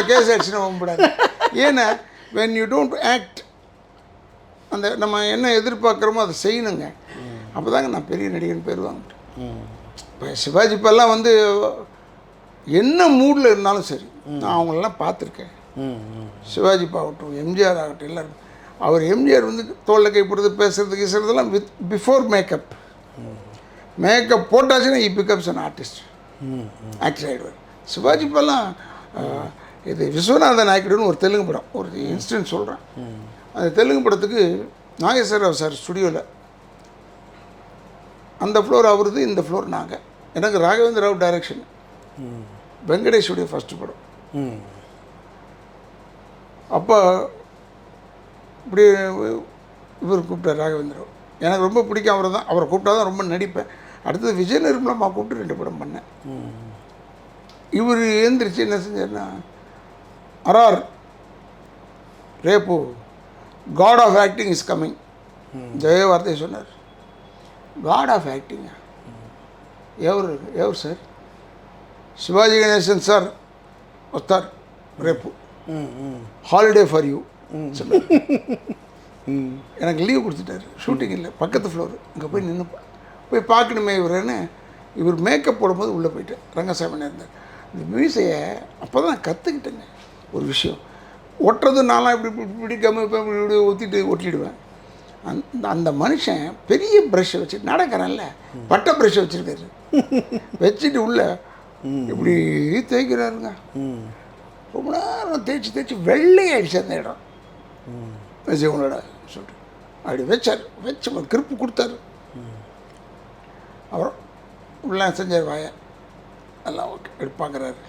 கேஸ் ஆகிடுச்சுன்னா போகக்கூடாது. ஏன்னா வென் யூ டோன்ட் ஆக்ட், அந்த நம்ம என்ன எதிர்பார்க்குறோமோ அதை செய்யணுங்க. அப்போ தாங்க நான் பெரிய நடிகன் பேர் வாங்கிட்டேன். இப்போ சிவாஜி இப்போல்லாம் வந்து என்ன மூடில் இருந்தாலும் சரி, நான் அவங்களெல்லாம் பார்த்துருக்கேன். சிவாஜி ஆகட்டும், எம்ஜிஆர் ஆகட்டும், எல்லோரும். அவர் எம்ஜிஆர் வந்து தோளில் கை போடுறது, பேசுறது கீசுறதெல்லாம் வித் பிஃபோர் மேக்கப். மேக்கப் போட்டாச்சுன்னா he becomes an artist, actor ஆகிடுவார். சிவாஜி இப்போல்லாம் இது விஸ்வநாத நாயக்கடுன்னு ஒரு தெலுங்கு படம், ஒரு இன்சிடென்ட் சொல்கிறேன். அந்த தெலுங்கு படத்துக்கு நாகேஸ்வரராவ் சார் ஸ்டுடியோவில், அந்த ஃப்ளோர் அவருது, இந்த ஃப்ளோர் நாங்கள். எனக்கு ராகவேந்திர ராவ் டைரக்ஷன், வெங்கடேஷுடைய ஃபஸ்ட்டு படம். அப்போ இப்படி இவர் கூப்பிட்டார் ராகவேந்திர ராவ். எனக்கு ரொம்ப பிடிக்கும் அவரை தான். அவரை கூப்பிட்டா தான் ரொம்ப நடிப்பேன். அடுத்தது விஜய் நிர்மலம்மா கூப்பிட்டு 2 படம் பண்ணேன். இவர் எழுந்திரிச்சு என்ன செஞ்சார்னா, அரார் ரேப்பு god of acting is coming, ஜெய வார்த்தை சொன்னார். காட் ஆஃப் ஆக்டிங்க ఎవరు సార్? శివాజీ గణేశన్ సార్ వస్తారు రేపు, ஹாலிடே ஃபார் யூ சொன்னார். எனக்கு லீவ் கொடுத்துட்டாரு, ஷூட்டிங் இல்லை, பக்கத்து ஃப்ளோரு. அங்கே போய் நின்று போய் பார்க்கணுமே இவருன்னு. இவர் மேக்கப் போடும்போது உள்ளே போயிட்டேன். ரங்கசாமி இருந்தார். இந்த மியூசியை அப்போ தான் நான் கற்றுக்கிட்டேங்க ஒரு விஷயம். ஒட்டுறது நான்லாம் இப்படி இப்படி இப்படி ஊற்றிட்டு ஒட்டிடுவேன். அந்த மனுஷன் பெரிய ப்ரஷ்ஷை வச்சு நடக்கிறேன்ல, பட்டை ப்ரஷ்ஷை வச்சுருக்காரு, வச்சுட்டு உள்ள இப்படி தேய்க்கிறாருங்க. ரொம்ப நேரம் தேய்ச்சி வெள்ளையாயிடுச்சு அந்த இடம். விஜயனோட சொல்லிட்டு அப்படி வச்சார், வச்சு கிருப்பு கொடுத்தாரு. அப்புறம் உள்ள செஞ்சார் வாய எல்லாம் ஓகே எடுத்து பார்க்குறாரு.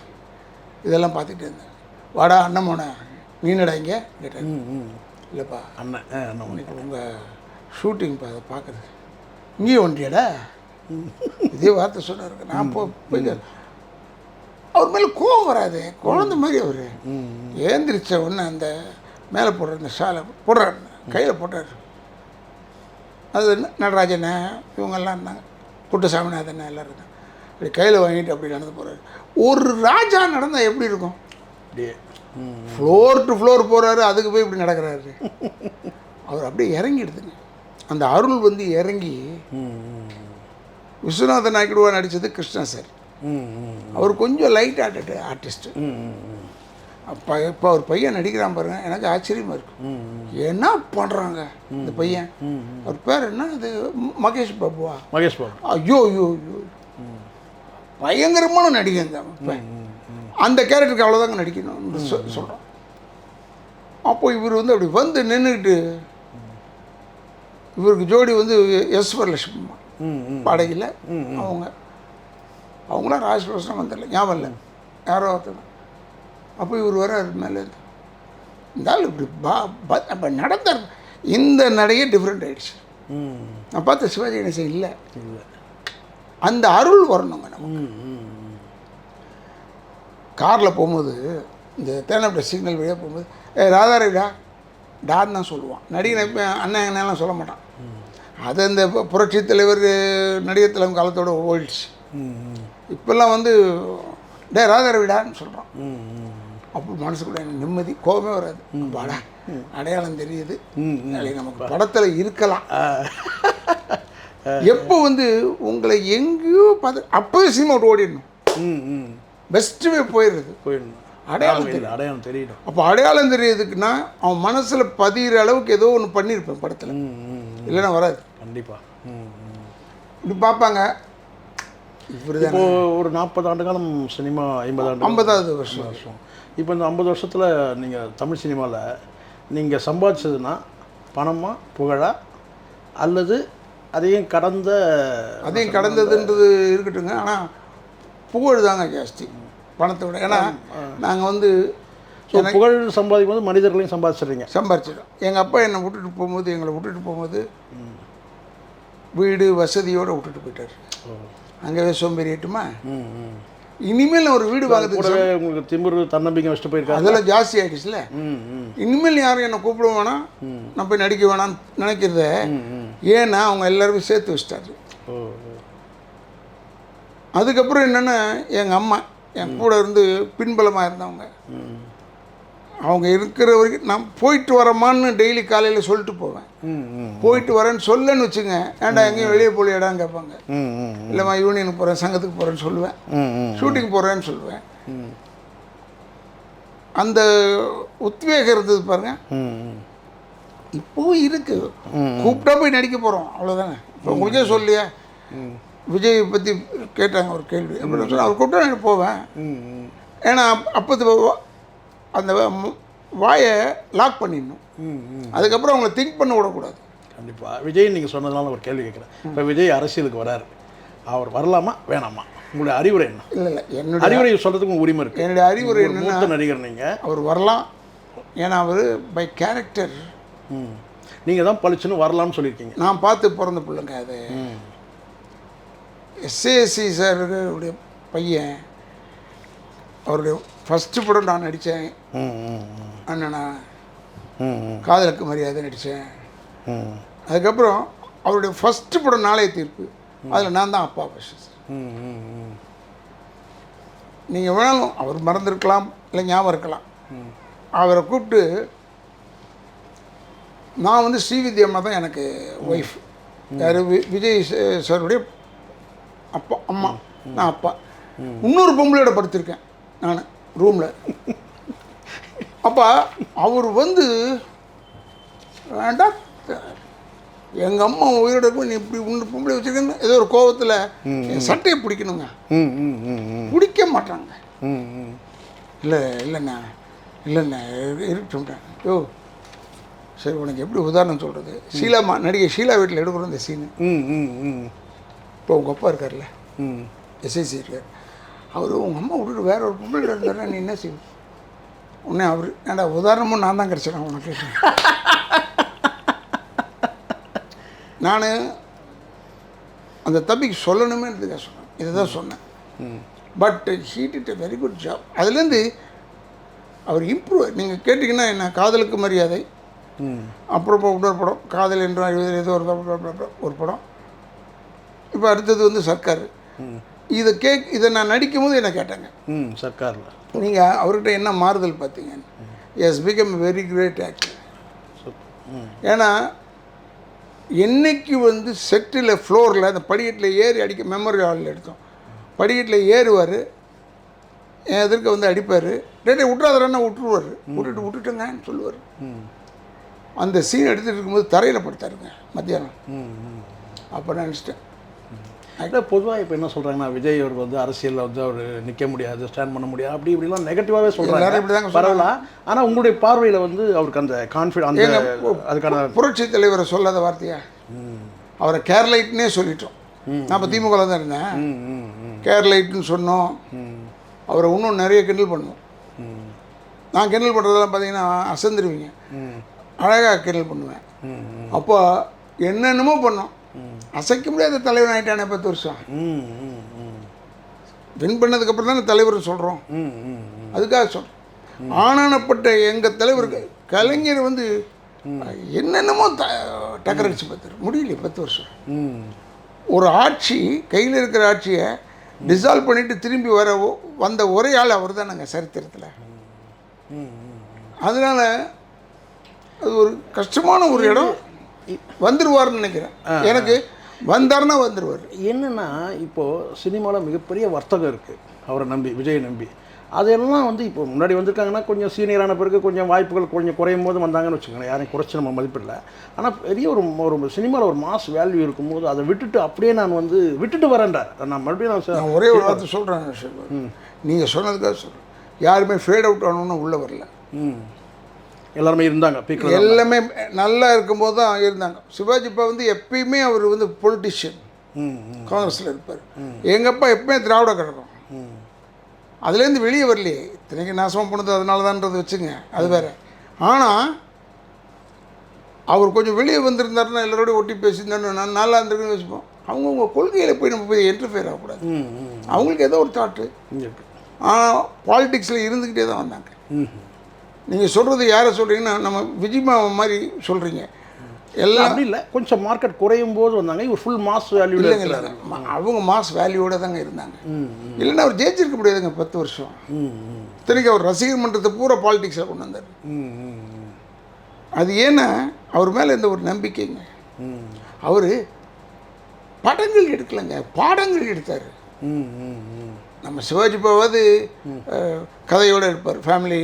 இதெல்லாம் பார்த்துக்கிட்டே இருந்தேன். வாடா அண்ணமோன நீனடா இங்கே கேட்டார். இல்லைப்பா அண்ணன் உனக்கு உங்கள் ஷூட்டிங்ப்பா அதை பார்க்குறது. இங்கேயும் ஒன்றியாடா இதே வார்த்தை சொன்னார். நான் போய் அவர் மேலே கோவம் வராது, குழந்த மாதிரி அவர். ஏந்திரிச்ச உடனே அந்த மேலே போடுற இந்த ஷாலை போடுறாரு, கையில் போட்டார். அது நடராஜண்ணே இவங்கெல்லாம் இருந்தாங்க, குட்டசாமிநாதண்ணே எல்லோரும் இருந்தாங்க. அப்படி கையில் வாங்கிட்டு அப்படி நடந்து போகிறாரு. ஒரு ராஜா நடந்தால் எப்படி இருக்கும்? அப்படியே ஃப்ளோர் டு ஃப்ளோர் போகிறாரு, அதுக்கு போய் இப்படி நடக்கிறாரு. அவர் அப்படியே இறங்கிடுதுங்க. அந்த அருள் வந்து இறங்கி விஸ்வநாதன் நாயுடுவா நடித்தது கிருஷ்ணா சார். அவர் கொஞ்சம் லைட் ஆர்டிஸ்ட்டு. அப்போ இப்போ அவர் பையன் நடிக்கிறான் பாருங்க, எனக்கு ஆச்சரியமாக இருக்கு. என்ன பண்ணுறாங்க இந்த பையன்? அவர் பேர் என்ன? அது மகேஷ் பாபுவா? மகேஷ் பாபு. ஐயோ ஐயோ ஐயோ, பயங்கரமான நடிகங்க. அந்த கேரக்டருக்கு அவ்வளோதாங்க நடிக்கணும்னு சொல்கிறோம். அப்போ இவர் வந்து அப்படி வந்து நின்றுக்கிட்டு, இவருக்கு ஜோடி வந்து எஸ் வரலட்சுமி பாடகியில் அவங்களாம் ராஜ்பிரசனம் வந்துடல, ஞாபகம் இல்லை, யாரோ ஒருத்தர். அப்போ இவர் வர்றார் மேலேருந்து, இருந்தாலும் இப்படி அப்போ நடந்தார். இந்த நடையே டிஃப்ரெண்ட் ஆகிடுச்சு. நான் பார்த்த சிவாஜி கணேசன் இல்லை, அந்த அருள் வரணுங்க நமக்கு. காரில் போகும்போது இந்த தேனப்பட்ட சிக்னல் வழியாக போகும்போது, ராதாரவிடா டான்னு தான் சொல்லுவான். நடிகை இப்போ அண்ணன் அண்ணெல்லாம் சொல்ல மாட்டான். அது இந்த புரட்சி தலைவர் நடிகர் தலைவர் காலத்தோடு ஓடிடுச்சு. இப்போல்லாம் வந்து ராதாரவிடான்னு சொல்கிறான். அப்போ மனசுக்குள்ள எனக்கு நிம்மதி, கோபமே வராது. வாடா அடையாளம் தெரியுது, நமக்கு படத்தில் இருக்கலாம். எப்போ வந்து உங்களை எங்கேயோ பார்த்து அப்போவே சினிமா விட்டு ஓடிடணும். பெஸ்ட்டுவே போயிடணும். அடையாளம் தெரியணும். அப்போ அடையாளம் தெரியுதுக்குன்னா அவன் மனசில் பதிகிற அளவுக்கு ஏதோ ஒன்று பண்ணியிருப்பேன் படத்தில், இல்லைன்னா வராது. கண்டிப்பாக இப்படி பார்ப்பாங்க. இப்போ ஒரு 40 ஆண்டு காலம் சினிமா, 50வது வருஷம். இப்போ இந்த 50 வருஷத்தில் நீங்கள் தமிழ் சினிமாவில் நீங்கள் சம்பாதிச்சதுன்னா பணமா புகழா, அல்லது அதையும் கடந்ததுன்றது இருக்கட்டுங்க. ஆனால் புகழ் தாங்க ஜாஸ்தி பணத்தை விட. ஏன்னா நாங்கள் வந்து புகழ் சம்பாதிக்கும் போது மனிதர்களையும் சம்பாதிச்சிடும். எங்கள் அப்பா எங்களை விட்டுட்டு போகும்போது வீடு வசதியோடு விட்டுட்டு போயிட்டார். அங்கேயே சோம்பேறிட்டுமா. இனிமேல் ஒரு வீடு வாங்குறதுக்கு உங்களுக்கு திமிரு தன்னம்பிக்கை வச்சுட்டு போயிருக்காங்க. அதெல்லாம் ஜாஸ்தி ஆகிடுச்சுல. இனிமேல் யாரும் என்னை கூப்பிட வேணாம், நான் போய் நடிக்க வேணாம்னு நினைக்கிறத. ஏன்னா அவங்க எல்லாருமே சேர்த்து வச்சிட்டாரு. அதுக்கப்புறம் என்னென்னா எங்கள் அம்மா என் கூட இருந்து பின்பலமாக இருந்தவங்க, அவங்க இருக்கிற வரைக்கும் நான் போயிட்டு வரமான்னு டெய்லி காலையில் சொல்லிட்டு போவேன். போயிட்டு வரேன்னு சொல்லன்னு வச்சுங்க, ஏன்டா எங்கேயும் வெளியே போலியாடான்னு கேட்பாங்க. இல்லைம்மா யூனியனுக்கு போகிறேன், சங்கத்துக்கு போகிறேன்னு சொல்லுவேன், ஷூட்டிங் போகிறேன்னு சொல்லுவேன். அந்த உத்வேகம் இருந்தது பாருங்க, இப்போவும் இருக்கு. கூப்பிட்டா போய் நடிக்க போகிறோம், அவ்வளோதானே. இப்போ உங்களுக்கே சொல்லியா, விஜய் பற்றி கேட்டாங்க ஒரு கேள்வி அப்படின்னு சொன்னால் அவர் கூப்பிட்டா நான் போவேன். ஏன்னா அப்போது அந்த வாயை லாக் பண்ணிடணும். அதுக்கப்புறம் அவங்கள திங்க் பண்ண விடக்கூடாது. கண்டிப்பாக. விஜய் நீங்கள் சொன்னதுனால ஒரு கேள்வி கேட்குறேன். இப்போ விஜய் அரசியலுக்கு வராரு, அவர் வரலாமா வேணாமா? உங்களுடைய அறிவுரை என்ன? இல்லை என்னுடைய அறிவுரை சொல்கிறதுக்கு உங்கள் உரிமை இருக்குது. என்னுடைய அறிவுரை என்னன்னா, நடிகர் நீங்கள், அவர் வரலாம். ஏன்னா அவர் பை கேரக்டர் நீங்கள் தான் பழிச்சுன்னு வரலாம்னு சொல்லியிருக்கீங்க. நான் பார்த்து பிறந்த பிள்ளைங்க. அது எஸ்ஏசி சாருடைய பையன், அவருடைய ஃபஸ்ட்டு படம் நான் நடித்தேன். அண்ணனா காதலுக்கு மரியாதை நடித்தேன். அதுக்கப்புறம் அவருடைய ஃபஸ்ட்டு படம் நாளைய தீர்ப்பு, அதில் நான் தான் அப்பா ஃபஸ்ட்டு. நீங்கள் வேணாலும் அவர் மறந்துருக்கலாம், இல்லை ஞாபகம் இருக்கலாம். அவரை கூப்பிட்டு, நான் வந்து ஸ்ரீவித்யா அம்மா தான் எனக்கு ஒய்ஃப். யார்? விஜய் சாருடைய அப்பா, அம்மா, நான் அப்பா. இன்னொரு பொம்பளையோட படுத்திருக்கேன் நான் ரூமில். அப்போ அவர் வந்து வேண்டாம், எங்கள் அம்மா உயிரோட இருக்கும், நீ இப்படி இன்னொரு பொம்பளை வச்சுருக்கேன்னு ஏதோ ஒரு கோபத்தில் என் சட்டையை பிடிக்கணுங்க. பிடிக்க மாட்டாங்க. இல்லைண்ணா இருக்கட்டும். யோ சரி, உனக்கு எப்படி உதாரணம் சொல்கிறது? ஷீலாமா, நடிகை ஷீலா வீட்டில் எடுக்கிறோம் இந்த சீனு. இப்போ உங்கள் அப்பா இருக்கார்ல, எஸ்ஐசி இருக்கார், அவர் உங்கள் அம்மா விட்டுட்டு வேற ஒரு பொம்பளை இருந்தாருன்னா நீ என்ன செய்வோம்? உடனே அவர், ஏன்டா உதாரணமும் நான் தான் கிடச்சிடேன் உனக்கு. நான் அந்த தம்பிக்கு சொல்லணுமேன்றதுக்காக சொன்னேன், இதை தான் சொன்னேன். But he did a very good job. அதுலேருந்து அவர் இம்ப்ரூவ். நீங்கள் கேட்டிங்கன்னா என்ன, காதலுக்கு மரியாதை, அப்புறம் இன்னொரு படம் காதல் என்றும் ஏதோ ஒரு படம், இப்போ அடுத்தது வந்து சர்க்கார். இதை நான் நடிக்கும் போது என்ன கேட்டாங்க, சர்க்காரில் நீங்கள் அவர்கிட்ட என்ன மாறுதல் பார்த்தீங்க? He's become very great actor. ஏன்னா என்னைக்கு வந்து செட்டில் ஃப்ளோரில் அந்த படிக்கட்டில் ஏறி அடிக்க மெமரி ஹாலில் எடுத்தோம். படிக்கட்டில் ஏறுவார், என் எதிர்க்க வந்து அடிப்பார், டேட்டை விட்றாதரன்னா விட்டுருவார், விட்டுட்டுங்கன்னு சொல்லுவார். அந்த சீன் எடுத்துகிட்டு இருக்கும்போது தரையில் படுத்தாருங்க மத்தியானம். அப்போ நான் நினச்சிட்டேன். இல்லை பொதுவாக இப்போ என்ன சொல்கிறாங்கன்னா, விஜய் அவர் வந்து அரசியலில் வந்து அவர் நிற்க முடியாது, ஸ்டாண்ட் பண்ண முடியாது, அப்படி இப்படிலாம் நெகட்டிவாகவே சொல்கிறாங்க. பரவாயில்ல, ஆனால் உங்களுடைய பார்வையில் வந்து அவருக்கு அந்த கான்ஃபிடன்ஸ், அந்த அதுக்கான புரட்சி தலைவரை சொல்லாத வார்த்தையா? அவரை கேர்லைட்னே சொல்லிட்டோம். நான் இப்போ திமுகவில் தான் இருந்தேன். கேர்லைட்னு சொன்னோம். அவரை இன்னும் நிறைய கிண்டல் பண்ணுவோம். நான் கிண்டல் பண்ணுறதெல்லாம் பார்த்தீங்கன்னா அசந்துருவீங்க. அழகாக கிண்டல் பண்ணுவேன். அப்போ என்னென்னமோ பண்ணோம். அசைக்க முடியாத தலைவர் ஆகிட்டானே 10 வருஷம். வின் பண்ணதுக்கப்புறம் தானே தலைவர் சொல்கிறோம். அதுக்காக சொல்கிறோம். ஆனானப்பட்ட எங்கள் தலைவருக்கு கலைஞர் வந்து என்னென்னமோ டக்கரடிச்சு பார்த்தாரு. முடியல 10 வருஷம். ஒரு ஆட்சி கையில் இருக்கிற ஆட்சியை டிசால்வ் பண்ணிவிட்டு திரும்பி வந்த ஒரே ஆள் அவர் தான் நாங்கள் சரித்திரத்தில். அதனால் அது ஒரு கஷ்டமான ஒரு இடம். வந்துடுவார்னு நினைக்கிறேன். எனக்கு வந்தார்னா வந்துடுவார். என்னென்னா இப்போது சினிமாவில் மிகப்பெரிய வர்த்தகம் இருக்குது அவரை நம்பி, விஜயை நம்பி. அதெல்லாம் வந்து இப்போ முன்னாடி வந்திருக்காங்கன்னா கொஞ்சம் சீனியரான பிறகு கொஞ்சம் வாய்ப்புகள் கொஞ்சம் குறையும் போது வந்தாங்கன்னு வச்சுக்கோங்களேன். யாரையும் குறைச்சி நம்ம மதிப்பிடல. ஆனால் பெரிய ஒரு சினிமாவில் ஒரு மாஸ் வேல்யூ இருக்கும்போது அதை விட்டுட்டு அப்படியே நான் வந்து விட்டுட்டு வரேன்டார். நான் மறுபடியும் நான் ஒரே ஒரு வார்த்தை சொல்கிறேன். நீங்கள் சொன்னதுக்காக சொல்கிறேன். யாருமே ஃபேட் அவுட் ஆகணும்னு உள்ளே வரல. எல்லாருமே இருந்தாங்க. எல்லாமே நல்லா இருக்கும்போது தான் இருந்தாங்க. சிவாஜி இப்போ வந்து எப்பயுமே அவர் வந்து பொலிட்டிஷியன், காங்கிரஸில் இருப்பார். எங்கள் அப்பா எப்பயுமே திராவிட கழகம். அதுலேருந்து வெளியே வரலையே. இத்தனைக்கு நாசமாக போனது அதனால தான்றது வச்சுங்க, அது வேறு. ஆனால் அவர் கொஞ்சம் வெளியே வந்திருந்தாருன்னா எல்லாரோடையும் ஒட்டி பேசியிருந்தாருன்னு நான் நல்லா இருந்திருக்குன்னு வச்சுப்போம். அவங்கவுங்க கொள்கையில் போய் நம்ம போய் இன்டர்ஃபியர் ஆகக்கூடாது. அவங்களுக்கு ஏதோ ஒரு தாட்டு. ஆனால் பாலிடிக்ஸில் இருந்துக்கிட்டே தான் வந்தாங்க. நீங்கள் சொல்கிறது யாரை சொல்கிறீங்கன்னா நம்ம விஜய்மா மாதிரி சொல்கிறீங்க. எல்லாம் அப்படி இல்லை, கொஞ்சம் மார்க்கெட் குறையும் போது வந்தாங்க. இவர் ஃபுல் மாஸ் வேல்யூ இல்லைங்க. அவங்க மாஸ் வேல்யூவோட தாங்க இருந்தாங்க. இல்லைன்னா அவர் ஜெயிச்சிருக்க முடியாதுங்க 10 வருஷம். இத்தனைக்கு அவர் ரசிகர் மன்றத்தை பூரா பாலிடிக்ஸில் கொண்டு வந்தார். அது ஏன்னா அவர் மேலே இந்த ஒரு நம்பிக்கைங்க. அவர் படங்கள் எடுக்கலைங்க, பாடங்கள் எடுத்தார். நம்ம சிவாஜி பாவாவது கதையோடு எடுப்பார், ஃபேமிலி.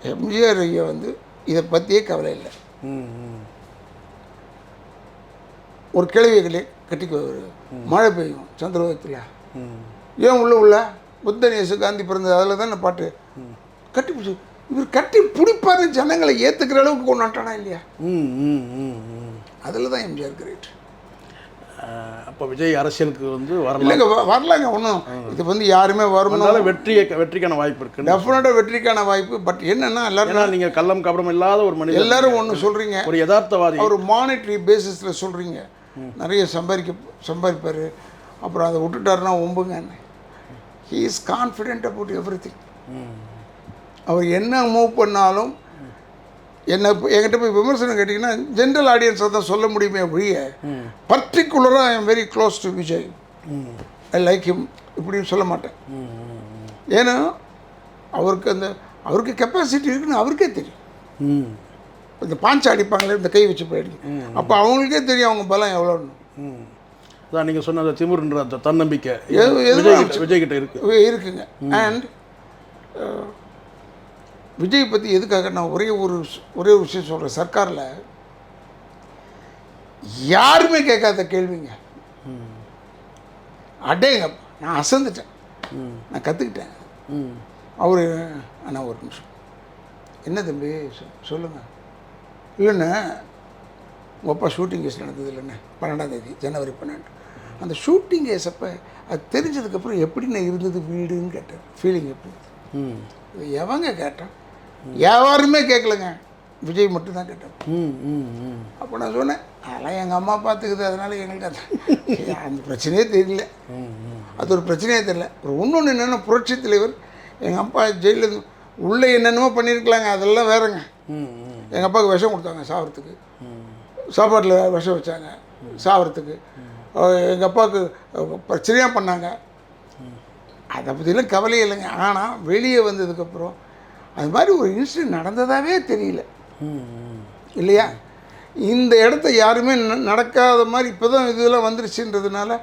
எம்ஜிஆர் ஐயா வந்து இதை பற்றியே கவலை இல்லை. ஒரு கிழவிகளை கட்டிக்குவார். மழை பெய்யும் சந்திரபத்தில், ஏன் உள்ள புத்தனேசு காந்தி பிறந்தது, அதில் தான் பாட்டு கட்டி பிடிச்சி இவர் கட்டி பிடிப்பாரு. ஜனங்களை ஏற்றுக்கிற அளவுக்கு கொண்டாட்டானா இல்லையா? அதில் தான் எம்ஜிஆர் கிரேட். அப்போ விஜய் அரசியலுக்கு வந்து இல்லைங்க, வரலாங்க. ஒன்றும் இது வந்து யாருமே வரணும். வெற்றிக்கான வாய்ப்பு இருக்குது, டெஃபினட்டாக வெற்றிக்கான வாய்ப்பு. பட் என்னென்னா எல்லாரும் நீங்கள் கள்ளம் கபடம் இல்லாத ஒரு மனிதன், எல்லாரும் ஒன்று சொல்கிறீங்க, ஒரு யதார்த்தவாதி, ஒரு மானிட்டரி பேசிஸில் சொல்கிறீங்க. நிறைய சம்பாதிப்பார், அப்புறம் அதை விட்டுட்டாருன்னா ஒம்புங்க. He is confident about everything. அவர் என்ன மூவ் பண்ணாலும் என்கிட்ட போய் விமர்சனம் கேட்டிங்கன்னா ஜென்ரல் ஆடியன்ஸை தான் சொல்ல முடியுமே ஒழிய பர்டிகுலராக ஐ am very close to Vijay, I like him இப்படின்னு சொல்ல மாட்டேன். ஏன்னா அவருக்கு கெப்பாசிட்டி இருக்குன்னு அவருக்கே தெரியும். இந்த பாஞ்சா அடிப்பாங்களே, இந்த கை வச்சு போயிடுங்க, அப்போ அவங்களுக்கே தெரியும் அவங்க பலம் எவ்வளோன்னு. அதான் நீங்கள் சொன்ன அந்த திமிருன்ற அந்த தன்னம்பிக்கை விஜய்கிட்ட இருக்குங்க. அண்ட் விஜய் பற்றி எதுக்காக நான் ஒரே ஒரு விஷயம் சொல்கிறேன். சர்க்காரில் யாருமே கேட்காத கேள்விங்க. அடேங்கப்பா, நான் அசந்துட்டேன், நான் கற்றுக்கிட்டேன். அவர் ஆனால் ஒரு நிமிஷம், என்ன தம்பி சொல்லுங்கள். இல்லைண்ணே, உங்கள் அப்பா ஷூட்டிங் கேஸ் நடந்தது இல்லைண்ணே, 12ஆம் தேதி ஜனவரி 12. அந்த ஷூட்டிங் கேஸ் அப்போ அது தெரிஞ்சதுக்கப்புறம் எப்படிண்ணே இருந்தது வீடுன்னு கேட்டார். ஃபீலிங் எப்படி எவங்க கேட்டான்? யாருமே கேட்கலங்க, விஜய் மட்டும்தான் கேட்டார். அப்போ நான் சொன்னேன், அதெல்லாம் எங்கள் அம்மா பார்த்துக்குது, அதனால் எங்களுக்கு அந்த பிரச்சனையே தெரியல. அது ஒரு பிரச்சனையே தெரியல. ஒரு இன்னொன்று என்னென்னா, புரட்சி தலைவர் எங்கள் அப்பா ஜெயிலில் உள்ளே என்னென்னமோ பண்ணியிருக்கலாங்க, அதெல்லாம் வேறங்க. எங்கள் அப்பாவுக்கு விஷம் கொடுத்தாங்க சாவறதுக்கு, சாப்பாட்டில் விஷம் வச்சாங்க சாவறதுக்கு. எங்கள் அப்பாவுக்கு பிரச்சனையாக பண்ணாங்க. அதை பற்றிலாம் கவலையே இல்லைங்க. ஆனால் வெளியே வந்ததுக்கப்புறம் அது மாதிரி ஒரு இன்சிடென்ட் நடந்ததாகவே தெரியல இல்லையா? இந்த இடத்த யாருமே நடக்காத மாதிரி இப்போ தான் இதெல்லாம் வந்துருச்சுன்றதுனால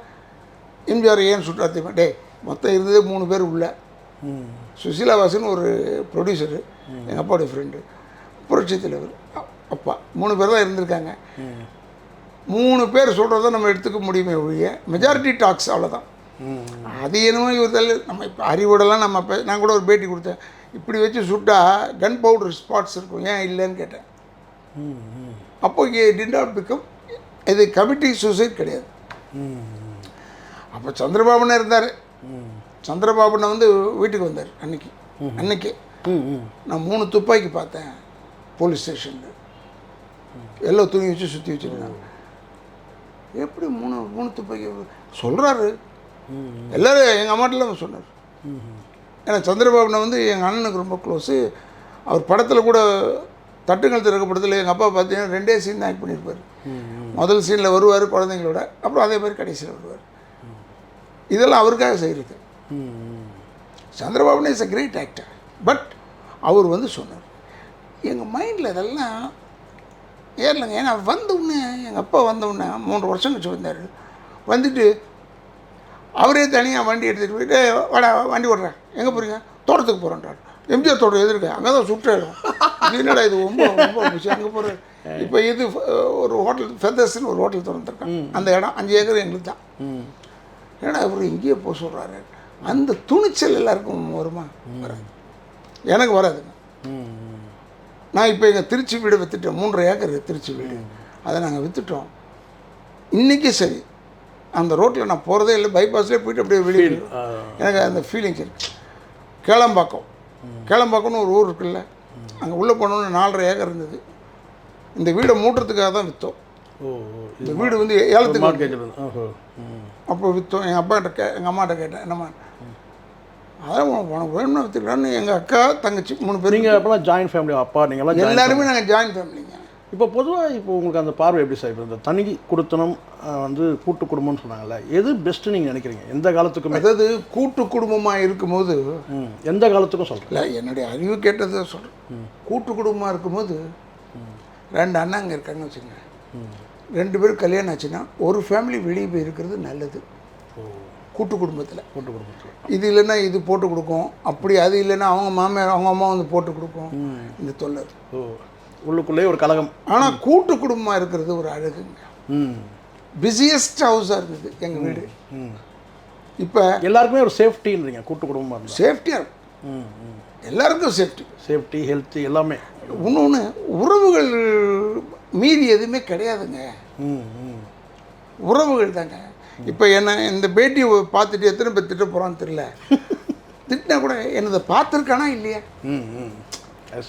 எம்ஜிஆர் ஏன் சுட்டாத்தையுமே டே மொத்தம் இருந்ததே 3 பேர் உள்ள சுசீலாவாசன் ஒரு ப்ரொடியூசரு எங்கள் அப்பாவுடைய ஃப்ரெண்டு புரட்சி தலைவர் அப்பா 3 பேர் தான் இருந்திருக்காங்க 3 பேர் சொல்கிறத நம்ம எடுத்துக்க முடியுமே ஒழிய மெஜாரிட்டி டாக்ஸ் அவ்வளோதான் அது என்னமோ இவர்கள் நம்ம இப்போ அறிவோடலாம் நம்ம நான் கூட ஒரு பேட்டி கொடுத்தேன் இப்படி வச்சு சுட்டா கன் பவுடர் ஸ்பாட்ஸ் இருக்கும் ஏன் இல்லைன்னு கேட்டேன் அப்போ டிட் நாட் பிகம் இது கமிட்டி சூசைட் கிடையாது அப்போ சந்திரபாபுன்னு இருந்தார் சந்திரபாபுனை வந்து வீட்டுக்கு வந்தார் அன்னைக்கே நான் 3 துப்பாக்கி பார்த்தேன் போலீஸ் ஸ்டேஷனில் எல்லாம் துணி வச்சு சுற்றி வச்சுருந்தாங்க எப்படி 3 துப்பாக்கி சொல்கிறாரு எல்லோரும் எங்கள் அம்மாட்டில் சொன்னார் ஏன்னா சந்திரபாபுனை வந்து எங்கள் அண்ணனுக்கு ரொம்ப க்ளோஸு அவர் படத்தில் கூட தட்டுங்கள் திறக்க படத்தில் எங்கள் அப்பா பார்த்தீங்கன்னா 2 சீன் தான் ஆக்ட் பண்ணியிருப்பார் முதல் சீனில் வருவார் குழந்தைங்களோட அப்புறம் அதே மாதிரி கடைசியில் வருவார் இதெல்லாம் அவருக்காக செய்கிறது சந்திரபாபுனே is a great actor but அவர் வந்து சொன்னார் எங்கள் மைண்டில் இதெல்லாம் ஏறலைங்க ஏன்னா வந்தவுடனே எங்கள் அப்பா வந்தவுடனே 3 வருஷம் கழிச்சு வந்தார் வந்துட்டு அவரே தனியாக வண்டி எடுத்துகிட்டு போயிட்டு வாடா வண்டி ஓடுறேன் எங்கே போகிறீங்க தோட்டத்துக்கு போகிறேன்றார் எம்ஜிஆர் தோட்டம் எதிர்க்க அங்கே தான் சுற்றிடும் என்னடா இது ரொம்ப விஷயம் அங்கே போகிற இப்போ இது ஒரு ஹோட்டல் ஃபெதர்ஸ்னு ஒரு ஹோட்டல் திறந்துருக்காங்க அந்த இடம் 5 ஏக்கர் எங்களுக்கு தான் ஏன்னா அவர் இங்கேயே போக சொல்கிறாரு அந்த துணிச்சல் எல்லாருக்கும் வருமா வராது எனக்கு வராதுங்க நான் இப்போ எங்கள் திருச்சி வீடு விற்றுட்டோம் 3.5 ஏக்கர் திருச்சி வீடு அதை நாங்கள் விற்றுட்டோம் இன்றைக்கி சரி அந்த ரோட்டில் நான் போகிறதே இல்லை பைபாஸ்லேயே போயிட்டு அப்படியே வெளியே எனக்கு அந்த ஃபீலிங்ஸ் இருக்குது கேளம்பாக்கம்னு ஒரு ஊர் இருக்குல்ல அங்கே உள்ளே போனோன்னு 4.5 ஏக்கர் இருந்தது இந்த வீடை மூட்டுறதுக்காக தான் விற்றோம் இந்த வீடு வந்து ஏலத்துக்கு அப்போ விற்றோம் எங்கள் அம்மாட்ட கேட்டேன் என்னம்மா அதான் உனக்கு வேணும்னா விற்றுக்கலான்னு எங்கள் அக்கா தங்கச்சி 3 பேர் நீங்கள் அப்போலாம் ஜாயின்ட் ஃபேமிலி அப்பா நீங்கள்லாம் எல்லாருமே நாங்கள் ஜாயின்ட் ஃபேமிலிங்க இப்போ பொதுவாக இப்போ உங்களுக்கு அந்த பார்வை எப்படி சார் இப்போ இந்த தனி குடுத்தனம் வந்து கூட்டு குடும்பம்னு சொன்னாங்கல்ல எது பெஸ்ட்டு நீங்கள் நினைக்கிறீங்க எந்த காலத்துக்குமே அதாவது கூட்டு குடும்பமாக இருக்கும்போது எந்த காலத்துக்கும் சொல்கிறேன் இல்லை என்னுடைய அறிவு கேட்டதை சொல்கிறேன் கூட்டு குடும்பமாக இருக்கும்போது 2 அண்ணாங்க இருக்காங்கன்னு வச்சுக்கோங்க 2 பேரும் கல்யாணம் ஆச்சுன்னா ஒரு ஃபேமிலி வெளியே போய் இருக்கிறது நல்லது கூட்டு குடும்பத்தில் இது இல்லைன்னா இது போட்டு கொடுக்கும் அப்படி அது இல்லைன்னா அவங்க மாமியார் அவங்க அம்மா வந்து போட்டு கொடுக்கும் இந்த தொல்லை உள்ளுக்குள்ளே ஒரு கலகம் ஆனால் கூட்டு குடும்பமாக இருக்கிறது ஒரு அழகுங்க பிஸியஸ்ட் ஹவுஸாக இருந்தது எங்கள் வீடு இப்போ எல்லாருக்குமே ஒரு சேஃப்டின்றீங்க கூட்டு குடும்பமாக இருந்தால் சேஃப்டியாக இருக்கும் எல்லாருக்கும் சேஃப்டி ஹெல்த்து எல்லாமே இன்னொன்று உறவுகள் மீறி எதுவுமே கிடையாதுங்க உறவுகள் தாங்க இப்போ என்ன இந்த பேட்டியை பார்த்துட்டு எத்தனை பேர் திட்ட போகிறான்னு தெரியல திட்டினா கூட என்னதை பார்த்துருக்கானா இல்லையா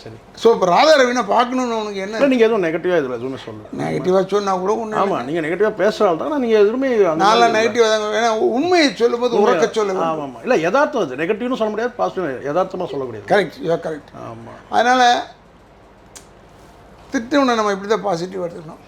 சரி ஸோ இப்போ ராதா ரவினா பார்க்கணுன்னு உனக்கு என்ன நீங்கள் எதுவும் நெகட்டிவாக இதில் எதுவுமே சொல்லலாம் நெகட்டிவாக சொன்னால் கூட ஒன்று ஆமாம் நீங்கள் நெகட்டிவாக பேசுகிறால் தான் நீங்கள் எதுவுமே நான்லாம் நெகட்டிவாக தாங்க ஏன்னா உண்மையை சொல்லும்போது உறக்க சொல்லுங்க ஆமாம் இல்லை யதார்த்தம் அது நெகட்டிவ்னு சொல்ல முடியாது பாசிட்டிவ் யதார்த்தமாக சொல்லக்கூடியது கரெக்ட் கரெக்ட் ஆமாம் அதனால் திட்டம்னா நம்ம இப்படி தான் பாசிட்டிவாக எடுத்துக்கணும்